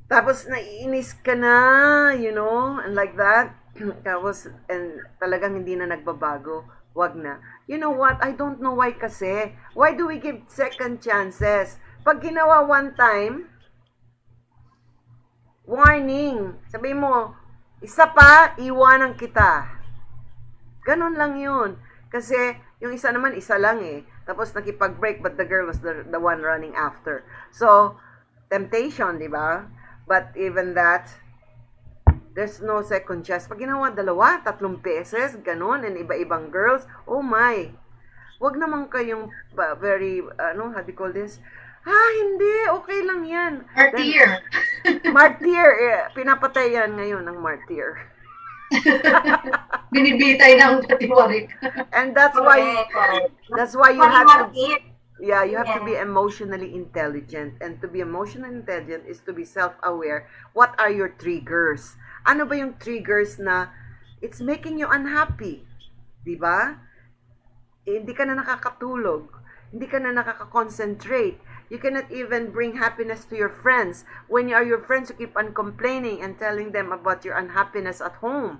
Tapos naiinis ka na, you know, and like that. Tapos, and talagang hindi na nagbabago. Wag na. You know what? I don't know why kasi. Why do we give second chances? Pag ginawa one time, Warning! Sabi mo, isa pa, iwanan kita. Ganun lang yun. Kasi, yung isa naman, isa lang eh. Tapos nakipag-break, but the girl was the one running after. So, temptation, di ba? But even that, there's no second chance. Pag ginawa 2, 3 beses, ganun, and iba-ibang girls, oh my. Wag naman kayong very, how do you call this? Hindi, okay lang yan. Martyr. Martyr, pinapatay yan ngayon ng martyr. Binibitay ng patiwarik. And that's why you have to, you have to be emotionally intelligent. And to be emotionally intelligent is to be self-aware. What are your triggers? Ano ba yung triggers na it's making you unhappy? Diba? Hindi ka na nakakatulog. Hindi ka na nakaka-concentrate. You cannot even bring happiness to your friends. When you are your friends, you keep on complaining and telling them about your unhappiness at home.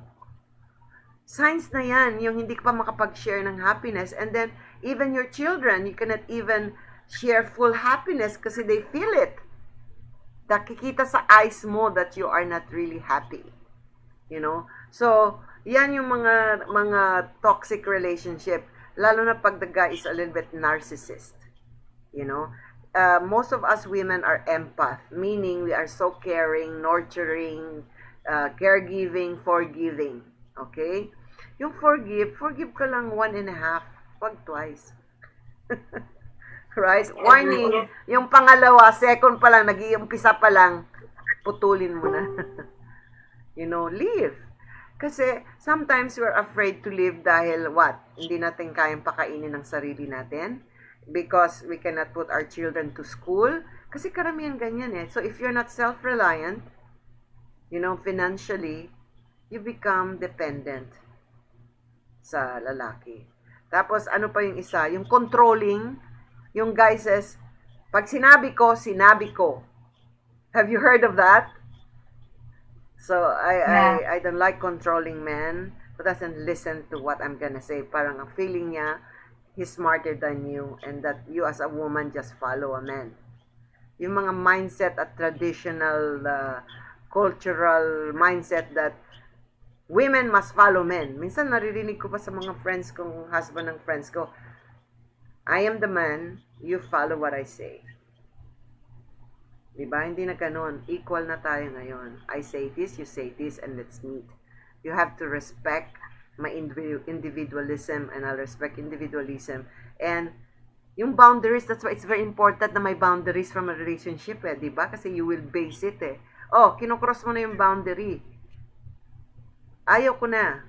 Signs na yan, yung hindi ka pa makapag-share ng happiness. And then, even your children, you cannot even share full happiness kasi they feel it. Nakikita sa eyes mo that you are not really happy. You know? So, yan yung mga toxic relationship. Lalo na pag the guy is a little bit narcissist. You know? Most of us women are empath, meaning we are so caring, nurturing, caregiving, forgiving. Okay? Yung forgive ka lang 1.5, wag twice. Right? Warning, yung pangalawa, second pa lang, nag-iumpisa pa lang, putulin mo na. You know, leave. Kasi sometimes we're afraid to live dahil what? Hindi natin kayang pakainin ng sarili natin. Because we cannot put our children to school. Kasi karamihan ganyan eh. So if you're not self-reliant, you know, financially, you become dependent sa lalaki. Tapos ano pa yung isa? Yung controlling, yung guy says, pag sinabi ko, sinabi ko. Have you heard of that? So I don't like controlling men who doesn't listen to what I'm gonna say. Parang ang feeling niya, he's smarter than you and that you as a woman just follow a man. Yung mga mindset at traditional cultural mindset that women must follow men. Minsan naririnig ko pa sa mga friends kong, husband ng friends ko, I am the man, you follow what I say. Diba? Hindi na ganun. Equal na tayo ngayon. I say this, you say this, and let's meet. You have to respect my individualism and I'll respect individualism. And yung boundaries, that's why it's very important na may boundaries from a relationship eh, diba? Kasi you will base it eh. Oh, kinocross mo na yung boundary. Ayaw ko na.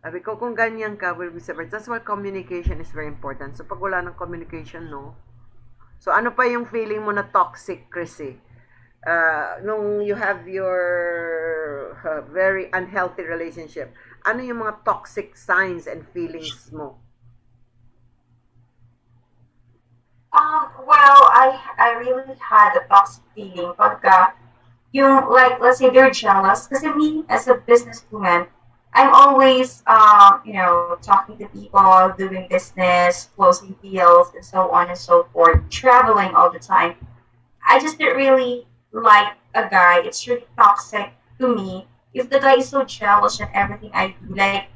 Sabi ko, kung ganyan ka, will be separate. That's why communication is very important. So, pag wala ng communication, no? So, ano pa yung feeling mo na toxic, Chrissy? Nung you have your very unhealthy relationship, ano yung mga toxic signs and feelings mo? Well, I really had a toxic feeling pagka yung, like, let's say they're jealous. Kasi me, as a businesswoman, I'm always, talking to people, doing business, closing deals, and so on and so forth, traveling all the time. I just didn't really like a guy. It's really toxic to me. If the guy is so jealous and everything I do, like,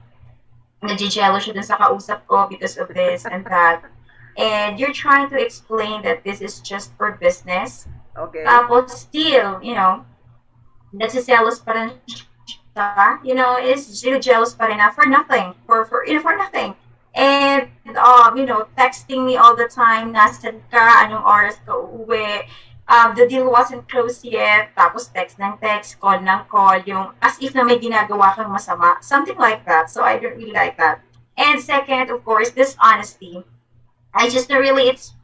nag-jealous siya dun sa kausap ko because of this and that. And you're trying to explain that this is just for business. Okay. But still, nagsiselos pa rin siya. Is still jealous pa rin na for nothing. For nothing. And, texting me all the time, nasan ka, anong oras ka uuwi. The deal wasn't closed yet. Tapos text ng text, call ng call. Yung as if na may ginagawa kang masama. Something like that. So I don't really like that. And second, of course, dishonesty. I just really, it's,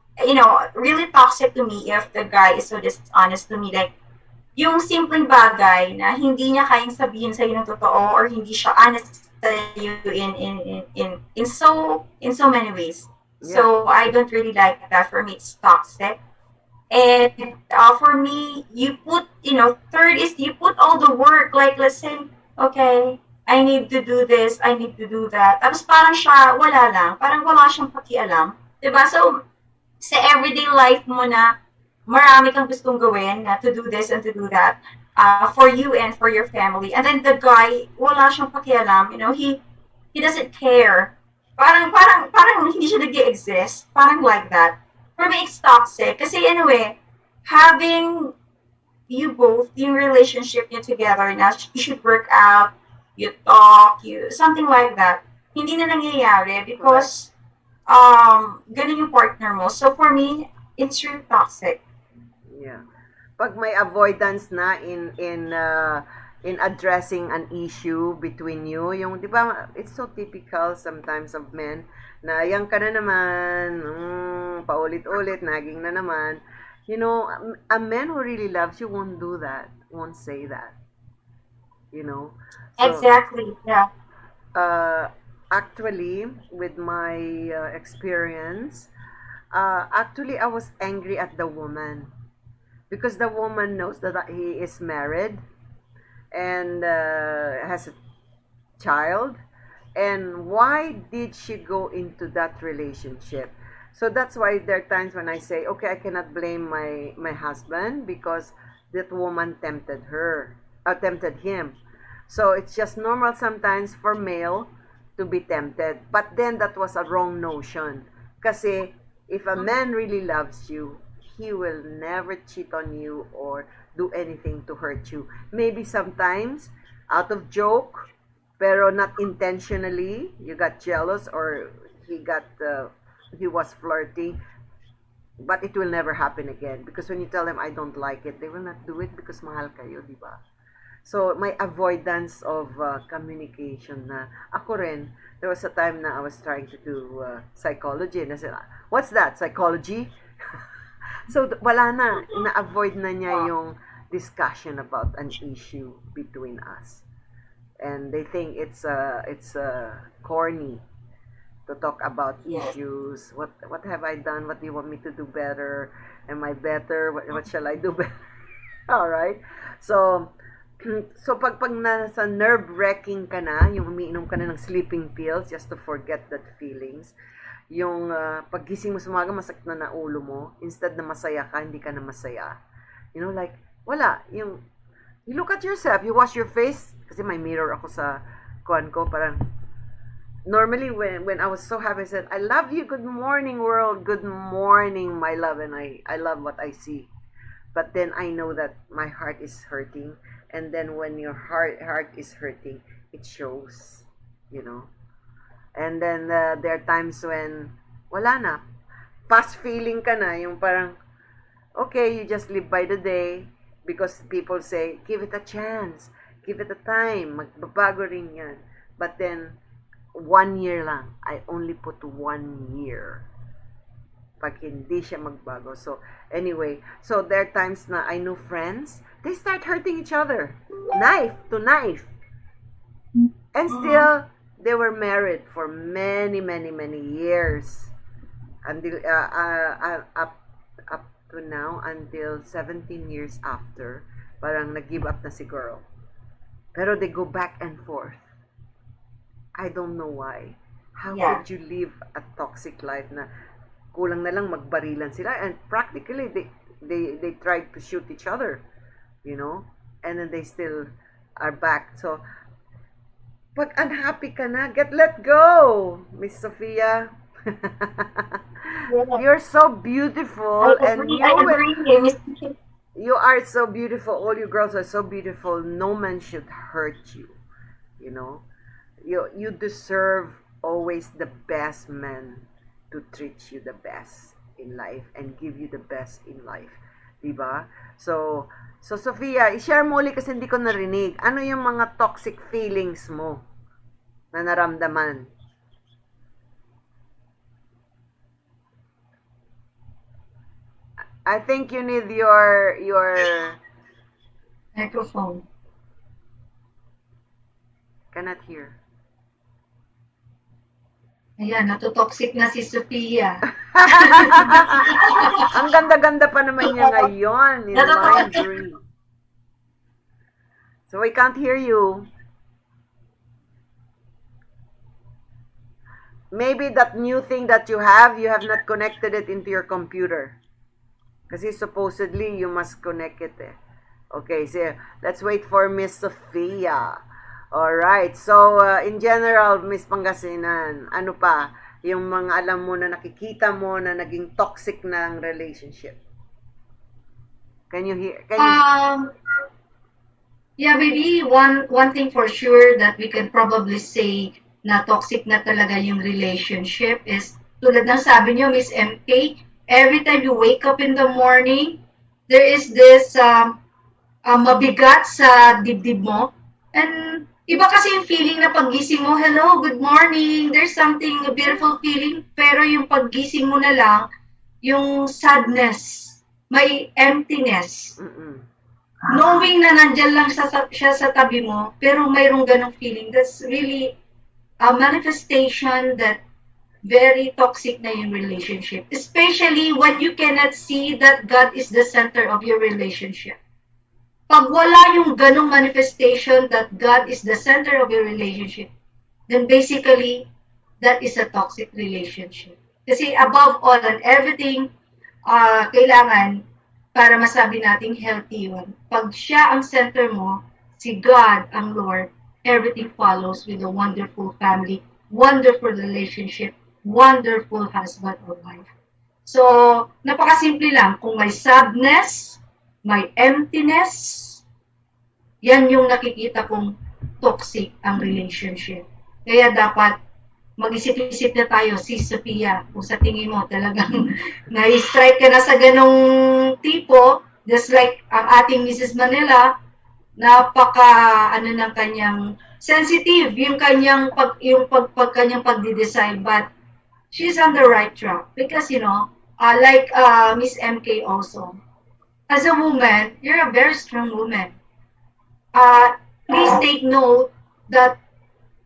really toxic to me if the guy is so dishonest to me. Like, yung simpleng bagay na hindi niya kayang sabihin sa'yo ng totoo or hindi siya honest sa'yo in so many ways. Yeah. So I don't really like that. For me, it's toxic. And for me, you put, third is you put all the work. Like, let's say, okay, I need to do this, I need to do that. Tapos parang siya, wala lang. Parang wala siyang pakialam. Diba? So, sa everyday life mo na marami kang gustong gawin na to do this and to do that. for you and for your family. And then the guy, wala siyang pakialam, he doesn't care. Parang hindi siya nag-exist. Parang like that. For me, it's toxic. Kasi anyway, having you both, yung relationship niyo together na, you should work out, you talk, something like that. Hindi na nangyayari because, ganun yung partner mo. So for me, it's really toxic. Yeah. Pag may avoidance na in addressing an issue between you, yung, di ba, it's so typical sometimes of men, na yan ka na naman, paulit-ulit, naging na naman. You know, a man who really loves you won't do that, won't say that. You know? So, Exactly, yeah. actually, with my experience, actually, I was angry at the woman because the woman knows that he is married and has a child, and why did she go into that relationship? So that's why there are times when I say, okay, I cannot blame my husband because that woman tempted him. So it's just normal sometimes for male to be tempted, but then that was a wrong notion. Kasi if a man really loves you, he will never cheat on you or do anything to hurt you. Maybe sometimes out of joke, pero not intentionally. You got jealous or he was flirting, but it will never happen again because when you tell them I don't like it, they will not do it because mahal kayo, di ba? So my avoidance of communication na ako rin, there was a time na I was trying to do psychology and I said, what's that, psychology? So wala na, na-avoid na niya yung discussion about an issue between us. And they think it's corny to talk about issues. What have I done? What do you want me to do better? Am I better? What shall I do better? All right. So pag nasa nerve-wracking ka na, yung umiinom ka na ng sleeping pills just to forget that feelings, yung paggising mo sa umaga, masakit na ulo mo, instead na masaya ka, hindi ka na masaya. You know, like, wala. You look at yourself, you wash your face, kasi may mirror ako sa kuwan ko, parang, normally when I was so happy, I said, I love you, good morning world, good morning my love, and I love what I see. But then I know that my heart is hurting, and then when your heart is hurting, it shows, you know. And then there are times when wala na, past feeling ka na, yung parang okay, you just live by the day because people say give it a chance, give it a time, magbabago rin yan. But then 1 year lang, I only put 1 year pag hindi siya magbago. So anyway, so there are times na I know friends, they start hurting each other, knife to knife, and still they were married for many years until up to now, until 17 years after, parang nag-give up na si girl. Pero they go back and forth. I don't know why. How could you live a toxic life na kulang na lang magbarilan sila, and practically they tried to shoot each other, you know, and then they still are back. So pag unhappy ka na, let go, Miss Sophia. You're so beautiful, and you are so beautiful. All you girls are so beautiful. No man should hurt you. You know, you deserve always the best man to treat you the best in life and give you the best in life, diba? So Sophia, i-share mo ulit kasi hindi ko narinig. Ano yung mga toxic feelings mo na naramdaman? I think you need your Microphone. cannot hear. Ayan, natutoxic na si Sophia. Ang ganda-ganda pa naman niya ngayon in laundry. So we can't hear you. Maybe that new thing that you have not connected it into your computer. Kasi supposedly, you must connect it Okay, so let's wait for Miss Sophia. Alright, so in general, Miss Pangasinan, ano pa yung mga alam mo na nakikita mo na naging toxic na ang relationship? Can you hear? Yeah, maybe one thing for sure that we can probably say na toxic na talaga yung relationship is tulad ng sabi niyo, Miss MK, every time you wake up in the morning, there is this mabigat sa dibdib mo. And iba kasi yung feeling na paggising mo, hello, good morning, there's something, a beautiful feeling. Pero yung paggising mo na lang, yung sadness, may emptiness. Mm-mm. Knowing na nandyan lang siya sa tabi mo, pero mayroong ganong feeling. That's really a manifestation that very toxic na yung relationship. Especially when you cannot see that God is the center of your relationship. Pag wala yung ganong manifestation that God is the center of your relationship, then basically, that is a toxic relationship. Kasi above all and everything, kailangan para masabi nating healthy yun. Pag siya ang center mo, si God, ang Lord, everything follows with a wonderful family, wonderful relationship, wonderful husband or wife. So, napakasimple lang. Kung may sadness, may emptiness, yan yung nakikita kong toxic ang relationship. Kaya dapat mag-isip-isip na tayo, si Sophia, kung sa tingin mo talagang na-strike ka na sa ganong tipo, just like ang ating Mrs. Manila, ng kanyang sensitive, yung kanyang kanyang pagde-decide, but she's on the right track. Because, like Miss MK also, as a woman, you're a very strong woman. Please take note that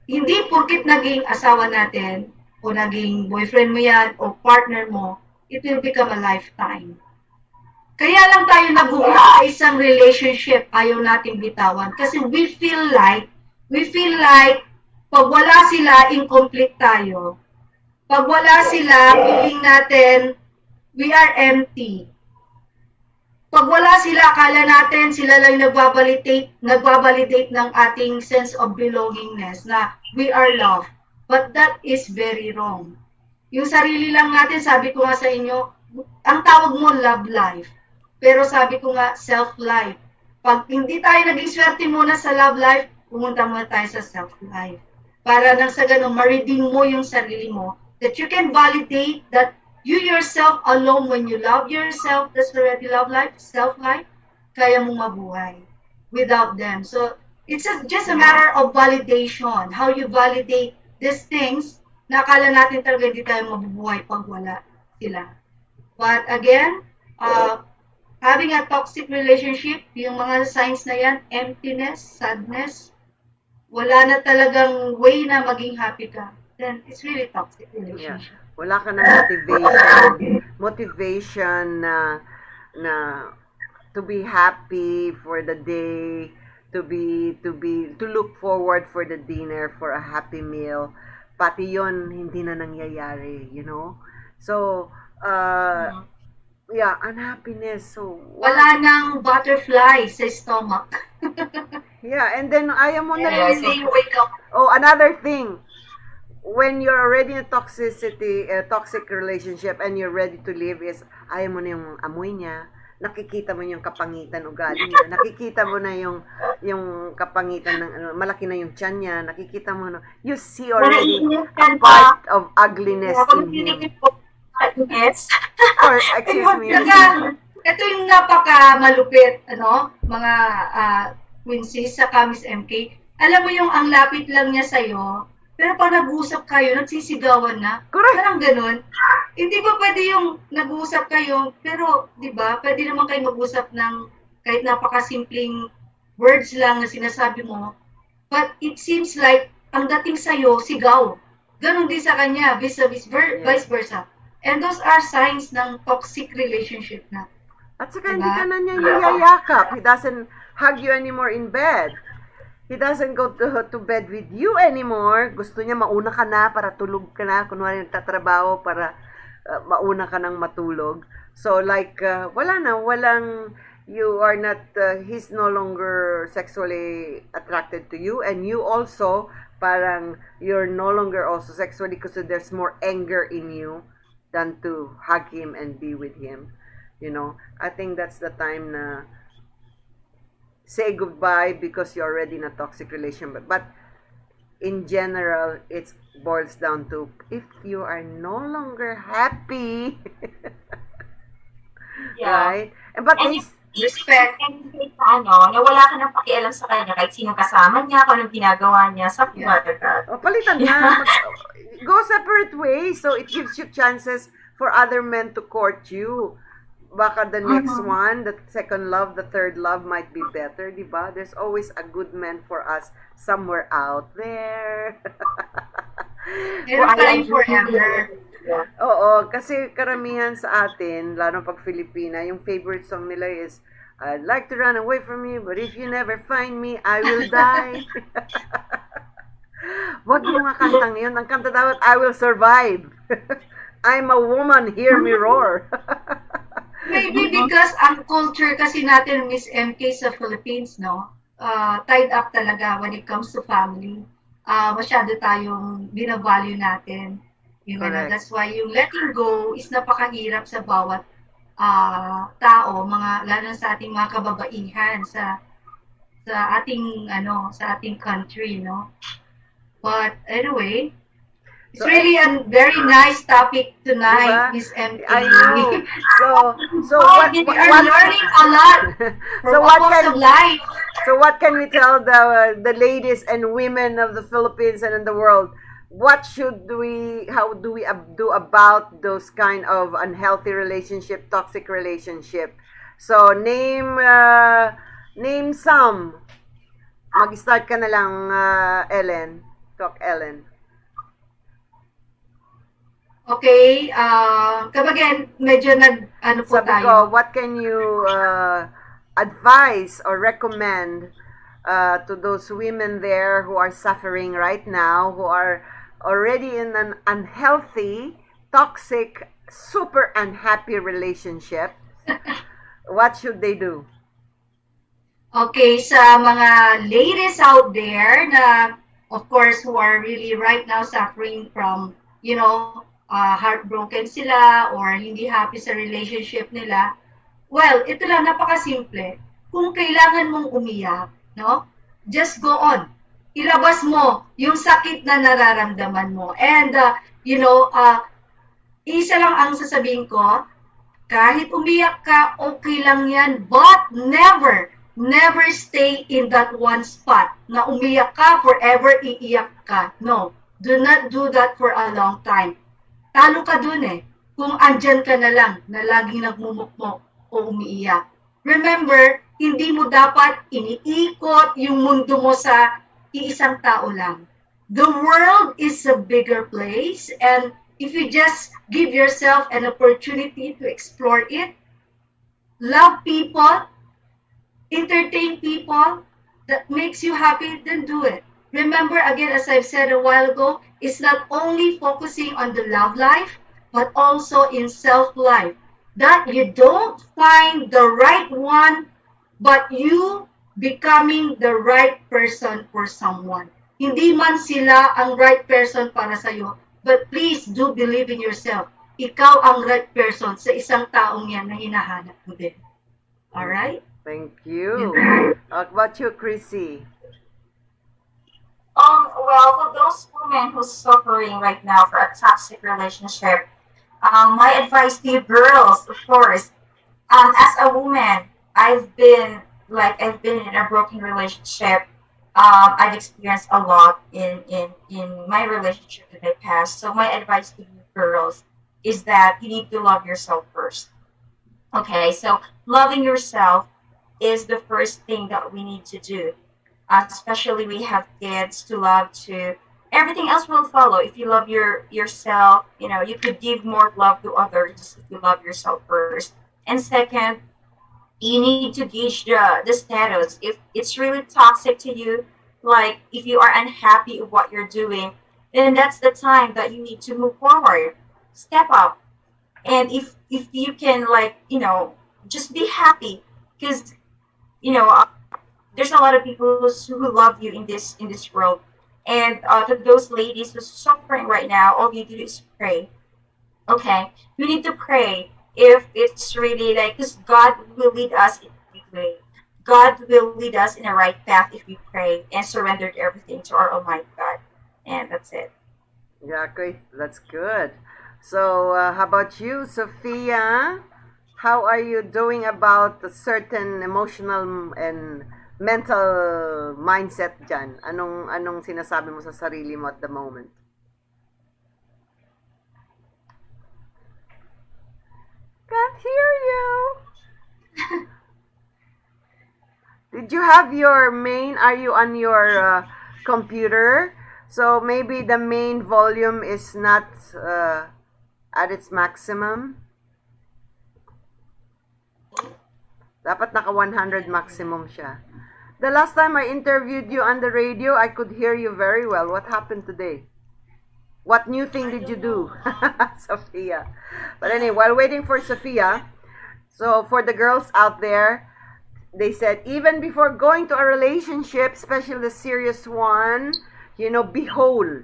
hindi porkit naging asawa natin o naging boyfriend mo yan o partner mo, it will become a lifetime. Kaya lang tayo nabuo sa isang relationship, ayaw nating bitawan. Kasi we feel like, pag wala sila, incomplete tayo. Pag wala sila, feeling natin, we are empty. Pag wala sila, akala natin sila lang nagbabalidate ng ating sense of belongingness na we are loved. But that is very wrong. Yung sarili lang natin, sabi ko nga sa inyo, ang tawag mo love life. Pero sabi ko nga self-life. Pag hindi tayo naging swerte muna sa love life, pumunta muna tayo sa self-life. Para nang sa ganun, ma-redeem mo yung sarili mo that you can validate that you yourself alone, when you love yourself, that's already love life, self-life, kaya mong mabuhay without them. So, it's just a matter of validation. How you validate these things na akala natin talaga hindi tayo mabubuhay pag wala sila. But again, having a toxic relationship, yung mga signs na yan, emptiness, sadness, wala na talagang way na maging happy ka, then it's really toxic relationship. Yeah. Wala ka ng motivation na to be happy for the day, to look forward for the dinner, for a happy meal. Pati yon hindi na nangyayari, So, yeah, unhappiness. So, wala nang butterfly sa stomach. Yeah, and then ayaw mo na you wake up. Oh, another thing. When you're already in a toxic relationship and you're ready to leave is ayaw mo na yung amoy niya, nakikita mo yung kapangitan ugali niya, nakikita mo na yung kapangitan ng malaki na yung tiyan niya, nakikita mo na you see already a part of ugliness in him. Yes. Or excuse me. Ito yung napaka-malupit, mga Quincy sa Miss MK. Alam mo yung ang lapit lang niya sa'yo, pero pag nag-uusap kayo, nagsisigawan na. Correct. Parang ganun. Hindi ba pwede yung nag-uusap kayo, pero, di ba, pwede naman kayo mag-usap ng kahit napakasimpleng words lang na sinasabi mo. But it seems like, ang dating sa'yo, sigaw. Ganon din sa kanya, vice versa. And those are signs ng toxic relationship na. At saka hindi ka na niya yayakap. He doesn't hug you anymore in bed. He doesn't go to bed with you anymore. Gusto niya mauna ka na para tulog ka na. Kunwari nagtatrabaho para mauna ka nang matulog. So like, walang you are not, he's no longer sexually attracted to you, and you also, parang, you're no longer also sexually, because there's more anger in you than to hug him and be with him. I think that's the time na say goodbye, because you're already in a toxic relationship. But in general, it boils down to, if you are no longer happy, Yeah. right? But And they, if Respect. and kahit sa na wala ka nang pakialam sa kanya, kahit sino kasama niya, kung anong ginagawa niya, something Yeah. like that. palitan na. Go separate ways, so it gives you chances for other men to court you. Baka the next one, the second love, the third love might be better, di ba? There's always a good man for us somewhere out there. Meron pa rin forever. Yeah. Oo, kasi karamihan sa atin, lalo pag Filipina, yung favorite song nila is, I'd like to run away from you, but if you never find me, I will die. Wag mo nga kantang yun. Ang kanta dapat, I will survive. I'm a woman, hear me roar. Maybe because ang culture kasi natin, Miss MK, sa Philippines, no? Tied up talaga when it comes to family. Masyado tayong binavalue natin. Correct. That's why yung letting go is napakahirap sa bawat tao, lalo sa ating mga kababaihan sa ating country, no? But anyway, it's So, really a very nice topic diba? tonight, Miss MK. I know. So Oh, we are learning a lot so from what almost can of life. so what can we tell the ladies and women of the Philippines and in the world? How do we do about those kind of unhealthy relationship, toxic relationship? So name some. Mag-start ka na lang, Ellen. Talk, Ellen. Okay, again, medyo po Sabi tayo. ko, what can you advise or recommend to those women there who are suffering right now, who are already in an unhealthy, toxic, super unhappy relationship? What should they do? Okay, sa mga ladies out there na, of course, who are really right now suffering from, heartbroken sila or hindi happy sa relationship nila, well, ito lang, napakasimple. Kung kailangan mong umiyak, no? Just go on. Ilabas mo yung sakit na nararamdaman mo. And, isa lang ang sasabihin ko, kahit umiyak ka, okay lang yan, but never stay in that one spot na umiyak ka, forever iiyak ka. No, do not do that for a long time. Talo ka dun kung andyan ka na lang na laging nagmumukmok o umiiyak. Remember, hindi mo dapat iniikot yung mundo mo sa iisang tao lang. The world is a bigger place, and if you just give yourself an opportunity to explore it, love people, entertain people that makes you happy, then do it. Remember, again, as I've said a while ago, it's not only focusing on the love life, but also in self-life. That you don't find the right one, but you becoming the right person for someone. Hindi man sila ang right person para sa'yo, but please do believe in yourself. Ikaw ang right person sa isang taong yan na hinahanap mo din. Alright? Thank you. How about you, Chrissy? Well, for those women who's suffering right now for a toxic relationship, my advice to you girls, of course, as a woman, I've been in a broken relationship. I've experienced a lot in my relationship in the past. So my advice to you girls is that you need to love yourself first. Okay, so loving yourself is the first thing that we need to do. Especially we have kids to love to. Everything else will follow. If you love yourself, you could give more love to others if you love yourself first. And second, you need to gauge the status. If it's really toxic to you, like if you are unhappy with what you're doing, then that's the time that you need to move forward. Step up. And if you can just be happy because there's a lot of people who love you in this world, and to those ladies who's suffering right now, all you do is pray. Okay, you need to pray if it's really like, because God will lead us in the right way. God will lead us in the right path if we pray and surrender everything to our Almighty God. And that's it. Yeah, great. That's good. So, how about you, Sophia? How are you doing about a certain emotional and mental mindset dyan? Anong sinasabi mo sa sarili mo at the moment? Can't hear you. Did you have your main, are you on your computer? So maybe the main volume is not at its maximum. Dapat naka 100 maximum siya. The last time I interviewed you on the radio, I could hear you very well. What happened today? What new thing did you do, Sophia? But anyway, while waiting for Sophia, so for the girls out there, they said even before going to a relationship, especially the serious one, be whole.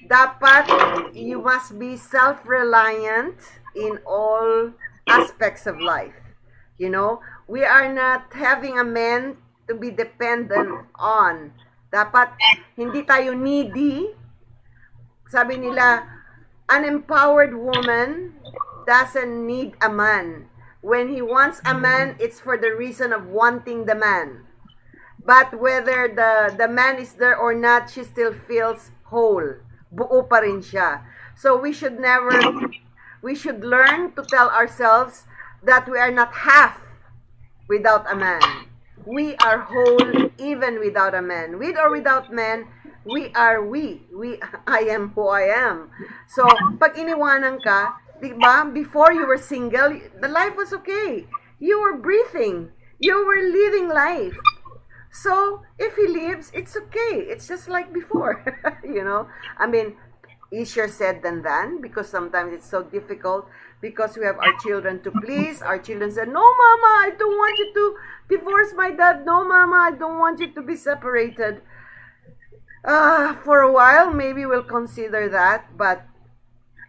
Dapat you must be self-reliant in all aspects of life. We are not having a man to be dependent on. Dapat hindi tayo needy. Sabi nila, an empowered woman doesn't need a man. When he wants a man, it's for the reason of wanting the man. But whether the man is there or not, she still feels whole. Buo pa rin siya. So we should learn to tell ourselves that we are not half without a man. We are whole even without a man. With or without men, we are we. I am who I am. So, pag iniwanan ka, diba, before you were single, the life was okay. You were breathing. You were living life. So, if he leaves, it's okay. It's just like before. I mean, easier said than done, because sometimes it's so difficult because we have our children to please. Our children say, no, Mama, I don't want you to divorce my dad. No, Mama, I don't want you to be separated. For a while, maybe we'll consider that, but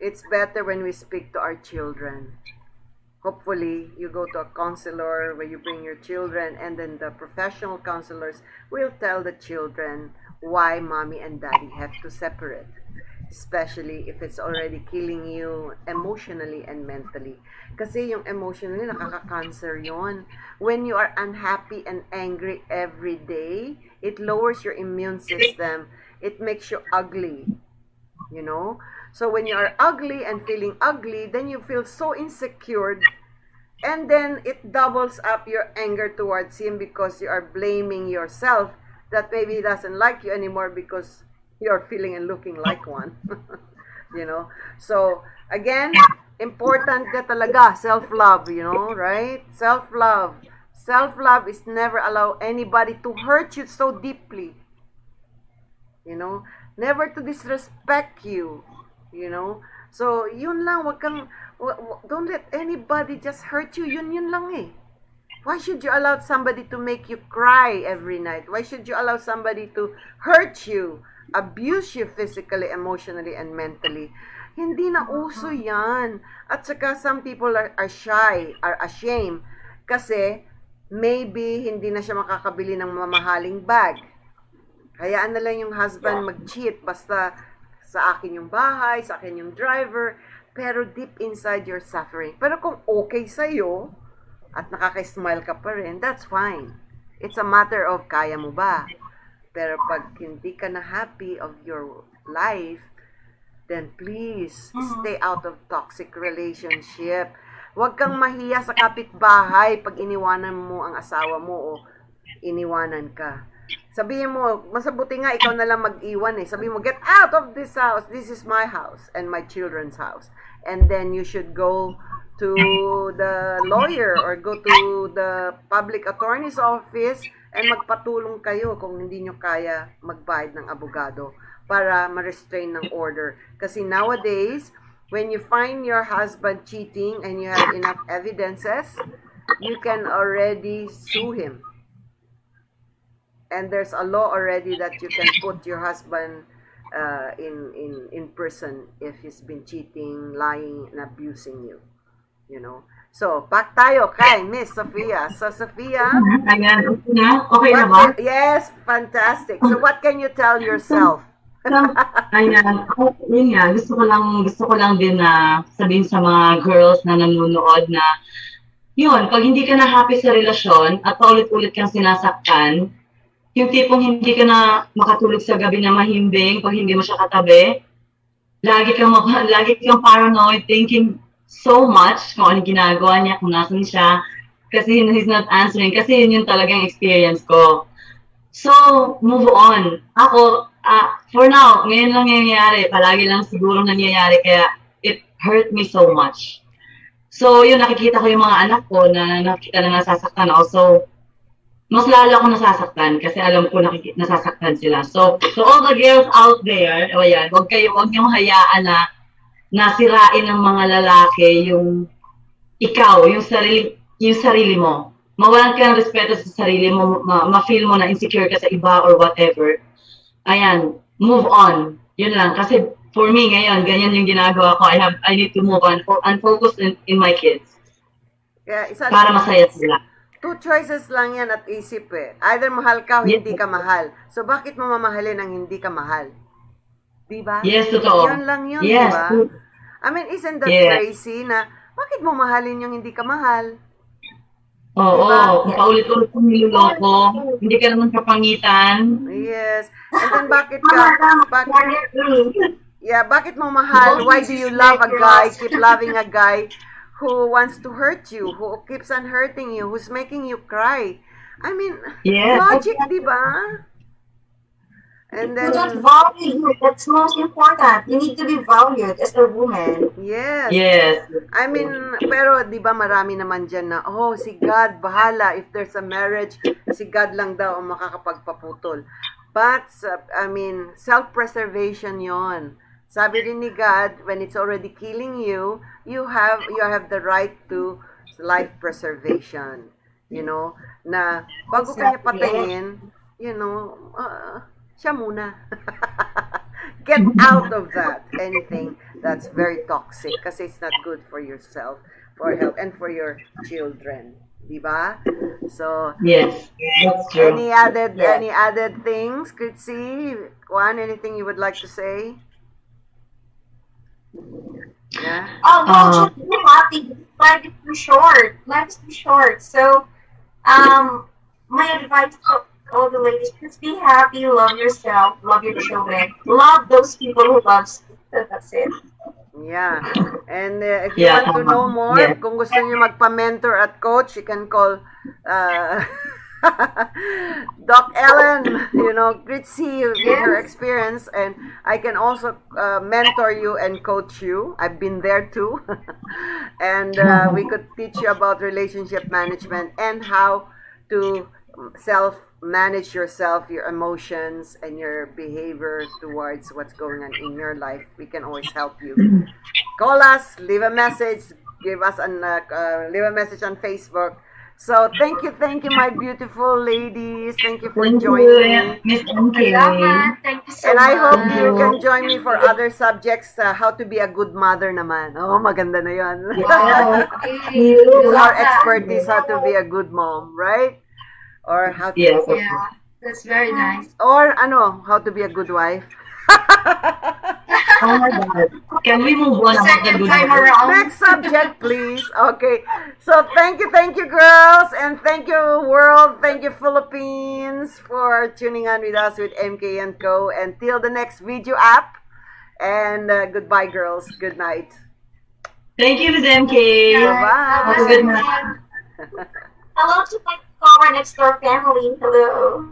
it's better when we speak to our children. Hopefully, you go to a counselor where you bring your children, and then the professional counselors will tell the children why mommy and daddy have to separate, especially if it's already killing you emotionally and mentally. Kasi yung emotionally, nakaka-cancer yon. When you are unhappy and angry every day, it lowers your immune system. It makes you ugly, So when you are ugly and feeling ugly, then you feel so insecure, and then it doubles up your anger towards him because you are blaming yourself that maybe he doesn't like you anymore because you're feeling and looking like one. So again, important ka talaga, self-love, right? Self-love. Self-love is never allow anybody to hurt you so deeply. Never to disrespect you. So yun lang, don't let anybody just hurt you. Yun lang eh. Why should you allow somebody to make you cry every night? Why should you allow somebody to hurt you, abuse you physically, emotionally, and mentally? Hindi na uso yan. At saka some people are shy, are ashamed, kasi maybe hindi na siya makakabili ng mamahaling bag. Hayaan na lang yung husband mag-cheat, basta sa akin yung bahay, sa akin yung driver, pero deep inside you're suffering. Pero kung okay sa'yo, at nakaka-smile ka pa rin, that's fine. It's a matter of kaya mo ba. Pero pag hindi ka na happy of your life, then please stay out of toxic relationship. Huwag kang mahiya sa kapitbahay pag iniwanan mo ang asawa mo o iniwanan ka. Sabihin mo, masabuti nga ikaw na lang mag-iwan eh. Sabihin mo, get out of this house. This is my house and my children's house. And then you should go to the lawyer or go to the public attorney's office and magpatulong kayo kung hindi nyo kaya magbayad ng abogado para ma-restrain ng order. Kasi nowadays, when you find your husband cheating and you have enough evidences, you can already sue him. And there's a law already that you can put your husband in prison if he's been cheating, lying, and abusing you. You know. So, back tayo kay Miss Sophia. So, Sophia, Ayan, okay na? Okay na ba? yes, fantastic. So, what can you tell yourself? Ayan, yun nga, gusto ko lang din na sabihin sa mga girls na nanonood na, yun, pag hindi ka na happy sa relasyon at paulit-ulit kang sinasaktan, yung tipong hindi ka na makatulog sa gabi na mahimbing pag hindi mo siya katabi, lagi kang paranoid, thinking so much kung ano ginagawa niya, kung nasan siya, kasi he's not answering, kasi yun yung talagang experience ko. So, move on. Ako, for now, ngayon lang nangyayari, palagi lang siguro nangyayari, kaya it hurt me so much. So, yun, nakikita ko yung mga anak ko na nakikita na nasasaktan ako. So, mas lalo ako nasasaktan kasi alam ko nasasaktan sila. So all the girls out there, ayan, wag niyong hayaan na nasirain ng mga lalaki yung ikaw, yung sarili mo. Mawalan ka ng respeto sa sarili mo, ma-feel mo na insecure ka sa iba or whatever. Ayan, move on. Yun lang. Kasi for me ngayon, ganyan yung ginagawa ko. I need to move on and focus in my kids. Yeah, Para masaya sila. Two choices lang yan at isip eh. Either mahal ka o hindi ka mahal. So, bakit mo mamahalin ang hindi ka mahal? Diba? Yes, totoo. Yun lang yun, yes. Diba? I mean, isn't that crazy na bakit mo mahalin yung hindi ka mahal? Oo, diba? paulit-ulit kong niloloko, hindi ka naman kapangitan. Yes. And then bakit mo mahal? Why do you love a guy, keep loving a guy who wants to hurt you, who keeps on hurting you, who's making you cry? I mean, logic, di ba? And then, you don't value you. That's most important. You need to be valued as a woman. yes. Yes. I mean, pero di ba marami naman dyan na, oh, si God, bahala. If there's a marriage, si God lang daw ang makakapagpaputol. But, I mean, self-preservation yon. Sabi rin ni God, when it's already killing you, you have the right to life preservation. You know, na bago ka niya patayin, you know, siya muna. Get out of that. Anything that's very toxic kasi it's not good for yourself, for health, and for your children. Diba? So, yes, that's true. Any added things, Kritsi? Juan, anything you would like to say? Yeah. Just be happy. Life is too short. Life is too short. So, my advice to all the ladies: just be happy, love yourself, love your children, love those people who loves you. That's it. Yeah. And if you want to know more, kung gusto niyo magpa-mentor at coach, you can call Doc Ellen, you know, Gritzy with her experience, and I can also mentor you and coach you. I've been there too. And we could teach you about relationship management and how to self-manage yourself, your emotions, and your behavior towards what's going on in your life. We can always help you. Call us, leave a message, leave a message on Facebook. So, thank you, my beautiful ladies. Thank you for joining me. Miss MK. Thank you so And I hope much. you can join me for other subjects, how to be a good mother naman. Oh, maganda na yun. It's our expertise, how to be a good mom, right? Or how to... Yes. Yeah, that's very nice. Or, how to be a good wife. Oh my God. Can we move on about the Second good time news? around. Next subject, please. Okay. So, thank you, girls. And thank you, world. Thank you, Philippines, for tuning on with us with MK and Co. Until the next video app. And goodbye, girls. Good night. Thank you, Miss MK. Bye-bye. Have a good night. Hello to my our next door family. Hello.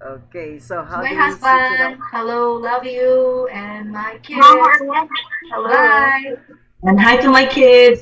Okay, so how My do we switch it husband, up? hello, love you, and my kids. Mama, hello. Bye. And hi to my kids.